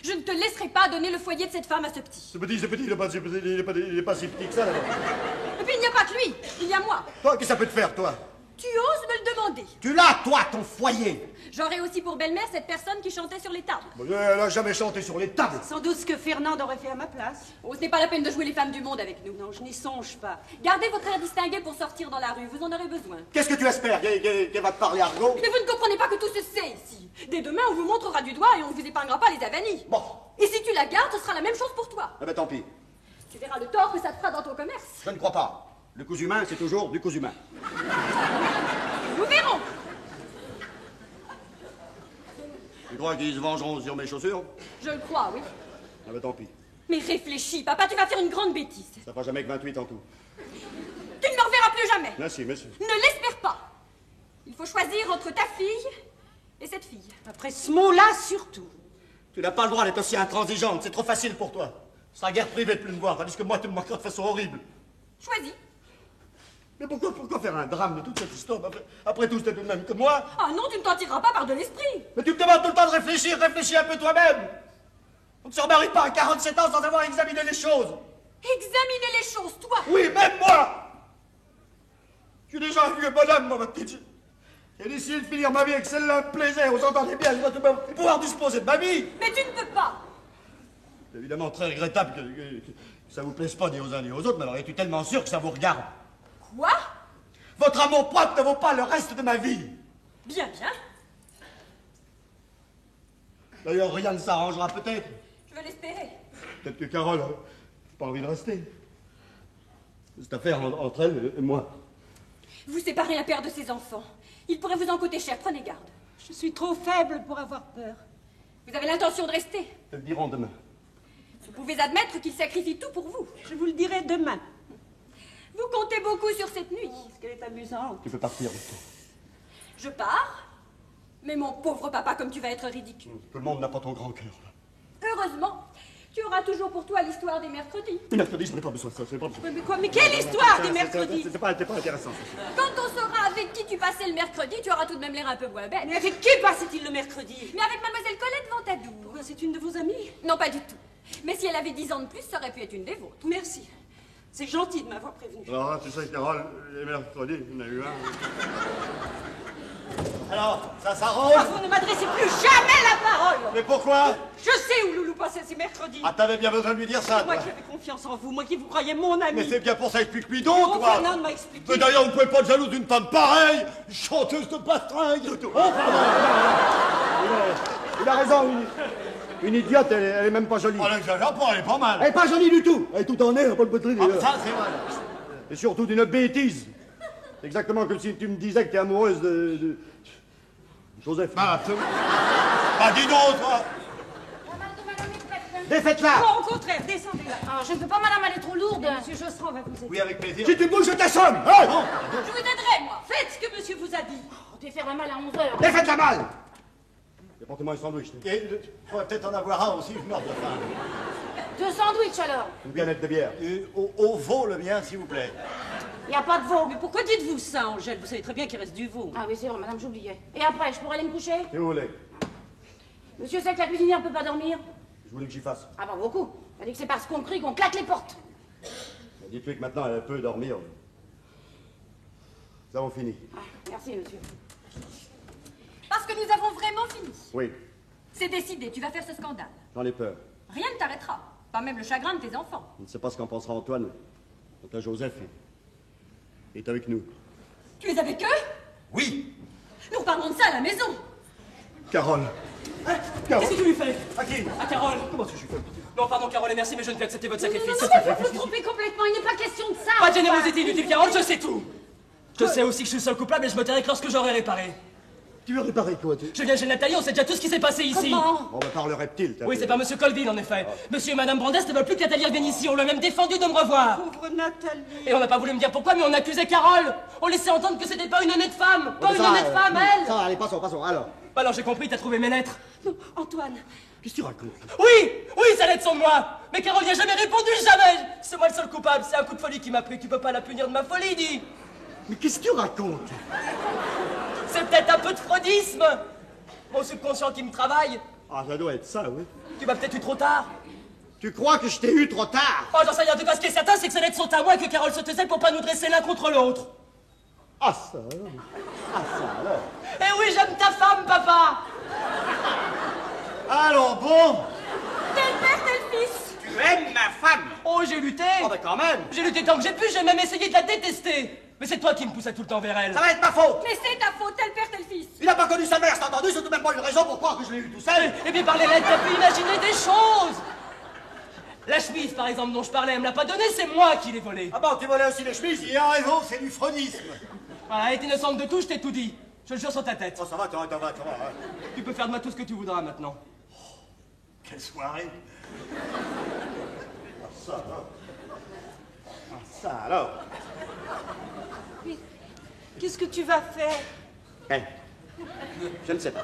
[SPEAKER 10] Je ne te laisserai pas donner le foyer de cette femme à ce petit.
[SPEAKER 8] C'est petit, il est pas si petit que ça, là.
[SPEAKER 10] Et puis il n'y a pas que lui. Il y a moi.
[SPEAKER 8] Toi, qu'est-ce que ça peut te faire, toi?
[SPEAKER 10] Tu oses me le demander.
[SPEAKER 8] Tu l'as, toi, ton foyer.
[SPEAKER 10] J'aurai aussi pour belle-mère cette personne qui chantait sur les tables.
[SPEAKER 8] Bon, elle a jamais chanté sur les tables.
[SPEAKER 3] Sans doute ce que Fernande aurait fait à ma place.
[SPEAKER 10] Oh, ce n'est pas la peine de jouer les femmes du monde avec nous.
[SPEAKER 3] Non, je n'y songe pas.
[SPEAKER 10] Gardez votre air distingué pour sortir dans la rue. Vous en aurez besoin.
[SPEAKER 8] Qu'est-ce que tu espères? Qu'elle va te parler argot?
[SPEAKER 10] Mais vous ne comprenez pas que tout se sait ici. Dès demain, on vous montrera du doigt et on ne vous épargnera pas les avanies.
[SPEAKER 8] Bon.
[SPEAKER 10] Et si tu la gardes, ce sera la même chose pour toi.
[SPEAKER 8] Eh ben, tant pis.
[SPEAKER 10] Tu verras le tort que ça te fera dans ton commerce.
[SPEAKER 8] Je ne crois pas. Le cousu humain, c'est toujours du cousu humain.
[SPEAKER 10] Nous verrons.
[SPEAKER 8] Tu crois qu'ils se vengeront sur mes chaussures?
[SPEAKER 10] Je le crois, oui.
[SPEAKER 8] Ah ben, tant pis.
[SPEAKER 10] Mais réfléchis, papa, tu vas faire une grande bêtise.
[SPEAKER 8] Ça fera jamais que 28 en tout.
[SPEAKER 10] Tu ne me reverras plus jamais.
[SPEAKER 8] Merci, monsieur.
[SPEAKER 10] Ne l'espère pas. Il faut choisir entre ta fille et cette fille.
[SPEAKER 3] Après ce mot-là, surtout.
[SPEAKER 8] Tu n'as pas le droit d'être aussi intransigeante, c'est trop facile pour toi. Ce sera guère privé de plus me voir, tandis que moi, tu me manqueras de façon horrible.
[SPEAKER 10] Choisis.
[SPEAKER 8] Mais pourquoi faire un drame de toute cette histoire? Après tout, c'était tout de même que moi.
[SPEAKER 10] Ah non, tu ne t'en tireras pas par de l'esprit.
[SPEAKER 8] Mais tu me demandes tout le temps de réfléchir, réfléchis un peu toi-même. On ne se remarie pas à 47 ans sans avoir examiné les choses.
[SPEAKER 10] Examiner les choses, toi.
[SPEAKER 8] Oui, même moi. Je suis déjà un vieux bonhomme, moi, ma petite. J'ai décidé de finir ma vie avec celle-là me plaisait, vous entendez bien, je dois tout de même pouvoir disposer de ma vie.
[SPEAKER 10] Mais tu ne peux pas.
[SPEAKER 8] C'est évidemment très regrettable que ça vous plaise pas ni aux uns ni aux autres, mais alors es-tu tellement sûr que ça vous regarde?
[SPEAKER 10] Quoi?
[SPEAKER 8] Votre amour propre ne vaut pas le reste de ma vie.
[SPEAKER 10] Bien, bien.
[SPEAKER 8] D'ailleurs, rien ne s'arrangera peut-être.
[SPEAKER 10] Je veux l'espérer.
[SPEAKER 8] Peut-être que Carole n'a pas envie de rester. C'est affaire entre elle et moi.
[SPEAKER 10] Vous séparez un père de ses enfants. Il pourrait vous en coûter cher, prenez garde.
[SPEAKER 3] Je suis trop faible pour avoir peur.
[SPEAKER 10] Vous avez l'intention de rester.
[SPEAKER 8] Te le dirons demain.
[SPEAKER 10] Vous pouvez admettre qu'il sacrifie tout pour vous.
[SPEAKER 3] Je vous le dirai demain.
[SPEAKER 10] Vous comptez beaucoup sur cette nuit.
[SPEAKER 3] Parce qu'elle est amusante.
[SPEAKER 8] Tu peux partir, Victor.
[SPEAKER 10] Je pars, Mais mon pauvre papa, comme tu vas être ridicule.
[SPEAKER 8] Tout le monde n'a pas ton grand cœur.
[SPEAKER 10] Heureusement, tu auras toujours pour toi l'histoire des mercredis.
[SPEAKER 8] Les mercredis, je n'ai pas besoin de ça, c'est pas besoin.
[SPEAKER 10] Mais quoi? Mais quelle histoire des mercredis?
[SPEAKER 8] C'est pas intéressant. Ça.
[SPEAKER 10] Quand on saura avec qui tu passais le mercredi, tu auras tout de même l'air un peu moins bête.
[SPEAKER 3] Mais avec qui passait-il le mercredi?
[SPEAKER 10] Mais avec mademoiselle Colette Ventadour.
[SPEAKER 3] Pourquoi, c'est une de vos amies?
[SPEAKER 10] Non, pas du tout. Mais si elle avait 10 ans de plus, ça aurait pu être une des vôtres.
[SPEAKER 3] Merci. C'est gentil de m'avoir prévenu.
[SPEAKER 8] Alors, tu sais, Carole, les mercredis, il y en a eu un.
[SPEAKER 7] Alors, ça s'arrange?
[SPEAKER 3] Ah, vous ne m'adressez plus jamais la parole.
[SPEAKER 7] Mais pourquoi?
[SPEAKER 3] Je sais où Loulou passait ses mercredis.
[SPEAKER 7] Ah, t'avais bien besoin de lui dire ça,
[SPEAKER 3] Moi
[SPEAKER 7] toi.
[SPEAKER 3] qui avais confiance en vous, moi qui vous croyais mon ami.
[SPEAKER 7] Mais c'est bien pour ça, explique-lui donc,
[SPEAKER 3] Oh,
[SPEAKER 7] toi.
[SPEAKER 3] Fernande m'a expliqué.
[SPEAKER 7] Mais d'ailleurs, vous ne pouvez pas être jaloux d'une femme pareille, chanteuse de pastringue. Oh, pardon.
[SPEAKER 8] Il a raison, une idiote, elle est même pas jolie.
[SPEAKER 7] On n'exagère pas, elle est pas mal.
[SPEAKER 8] Elle est pas jolie du tout. Elle est tout en air, pas de poitrine.
[SPEAKER 7] Ah, ça, c'est vrai.
[SPEAKER 8] Et surtout d'une bêtise. Exactement comme si tu me disais que t'es amoureuse de Joseph.
[SPEAKER 7] Bah, dis donc, toi.
[SPEAKER 8] Défaites-la.
[SPEAKER 3] Non, au contraire, descendez là.
[SPEAKER 5] Ah, je ne peux pas, madame, elle est trop lourde.
[SPEAKER 3] Monsieur Josserand va vous aider.
[SPEAKER 7] Oui, avec plaisir.
[SPEAKER 8] Si tu bouges, je t'assomme. Hein?
[SPEAKER 3] Je vous aiderai, moi. Faites ce que monsieur vous a dit.
[SPEAKER 5] Oh, t'es faire la malle à 11h.
[SPEAKER 8] Défaites-la mal. Apportez-moi un sandwich.
[SPEAKER 7] Il faudrait peut-être en avoir un aussi, je meurs de faim.
[SPEAKER 5] 2 sandwichs alors.
[SPEAKER 8] Une canette de bière.
[SPEAKER 7] Au veau, le mien, s'il vous plaît.
[SPEAKER 5] Il n'y a pas de veau.
[SPEAKER 3] Mais pourquoi dites-vous ça, Angèle? Vous savez très bien qu'il reste du veau.
[SPEAKER 5] Ah oui, c'est vrai, madame, j'oubliais. Et après, je pourrais aller me coucher?
[SPEAKER 8] Si vous voulez.
[SPEAKER 5] Monsieur sait que la cuisinière ne peut pas dormir?
[SPEAKER 8] Je voulais que j'y fasse.
[SPEAKER 5] Ah bah beaucoup. Elle dit que c'est parce qu'on crie qu'on claque les portes.
[SPEAKER 8] Dites-lui que maintenant elle peut dormir. Nous avons fini.
[SPEAKER 5] Ah, merci, monsieur.
[SPEAKER 10] Parce que nous avons vraiment fini.
[SPEAKER 8] Oui,
[SPEAKER 10] C'est décidé, tu vas faire ce scandale.
[SPEAKER 8] j'en ai peur.
[SPEAKER 10] Rien ne t'arrêtera. Pas même le chagrin de tes enfants.
[SPEAKER 8] Je ne sais pas ce qu'en pensera Antoine. Quant à Joseph, il est avec nous.
[SPEAKER 10] Tu es avec eux?
[SPEAKER 7] Oui.
[SPEAKER 10] Nous parlons de ça à la maison.
[SPEAKER 8] Carole.
[SPEAKER 1] Qu'est-ce que tu lui fais?
[SPEAKER 7] À qui?
[SPEAKER 1] À Carole.
[SPEAKER 8] Comment est-ce que je fais?
[SPEAKER 1] Non, pardon, Carole, et merci, mais je ne peux accepter votre sacrifice.
[SPEAKER 5] Vous vous trompez complètement, il n'est pas question de ça.
[SPEAKER 1] Pas de générosité inutile, Carole, je sais tout. Je sais aussi que je suis le seul coupable et je me tairai que lorsque j'aurai réparé.
[SPEAKER 8] Tu veux réparer quoi, tu?
[SPEAKER 1] Je viens chez Nathalie, on sait déjà tout ce qui s'est passé ici.
[SPEAKER 10] Comment?
[SPEAKER 8] On va par le reptile.
[SPEAKER 1] Oui, c'est pas Monsieur Colville, en effet. Monsieur et Madame Brandès ne veulent plus que Nathalie revienne ici. On l'a même défendu de me revoir.
[SPEAKER 3] Pauvre Nathalie.
[SPEAKER 1] Et on n'a pas voulu me dire pourquoi, mais on accusait Carole. On laissait entendre que c'était pas une honnête femme. Pas une honnête femme, elle.
[SPEAKER 8] Ça va, allez, passons, alors.
[SPEAKER 1] Bah alors j'ai compris, t'as trouvé mes lettres.
[SPEAKER 3] Non, Antoine.
[SPEAKER 8] Qu'est-ce que tu racontes?
[SPEAKER 1] Oui, ces lettres sont de moi. Mais Carole n'y a jamais répondu, jamais. C'est moi le seul coupable. C'est un coup de folie qui m'a pris. Tu peux pas la punir de ma folie, dis.
[SPEAKER 8] Mais qu'est-ce que tu racontes?
[SPEAKER 1] C'est peut-être un peu de freudisme. Mon subconscient qui me travaille.
[SPEAKER 8] Ah, ça doit être ça, oui.
[SPEAKER 1] Tu m'as peut-être eu trop tard.
[SPEAKER 8] Tu crois que je t'ai eu trop tard?
[SPEAKER 1] Oh, j'en sais rien. En tout cas, ce qui est certain, c'est que ces lettres sont à moi et que Carole se taisait pour pas nous dresser l'un contre l'autre.
[SPEAKER 8] Ah, ça alors. Ah, ça alors.
[SPEAKER 1] Eh oui, j'aime ta femme, papa.
[SPEAKER 7] Alors bon.
[SPEAKER 10] Tel père, tel fils.
[SPEAKER 7] Tu aimes ma femme?
[SPEAKER 1] Oh, j'ai lutté.
[SPEAKER 8] Ah, ben quand même.
[SPEAKER 1] J'ai lutté tant que j'ai pu. J'ai même essayé de la détester. Mais c'est toi qui me poussais tout le temps vers elle.
[SPEAKER 8] Ça va être ma faute.
[SPEAKER 10] Mais c'est ta faute, tel père, tel fils.
[SPEAKER 8] Il n'a pas connu sa mère, c'est entendu? C'est tout de même pas une raison pour croire que je l'ai eu tout seul.
[SPEAKER 1] Et puis par les lettres, t'as pu imaginer des choses. La chemise, par exemple, dont je parlais, elle me l'a pas donnée, c'est moi qui l'ai volée.
[SPEAKER 8] Ah bon, tu volais aussi les chemises?
[SPEAKER 7] Il a raison, c'est du freudisme.
[SPEAKER 1] Voilà, elle est innocente de tout, je t'ai tout dit. Je le jure sur ta tête.
[SPEAKER 8] Oh, ça va, ça va.
[SPEAKER 1] Tu peux faire de moi tout ce que tu voudras maintenant.
[SPEAKER 7] Quelle soirée.
[SPEAKER 8] Ça alors. Ah, ça alors.
[SPEAKER 3] Qu'est-ce que tu vas faire?
[SPEAKER 8] Je ne sais pas.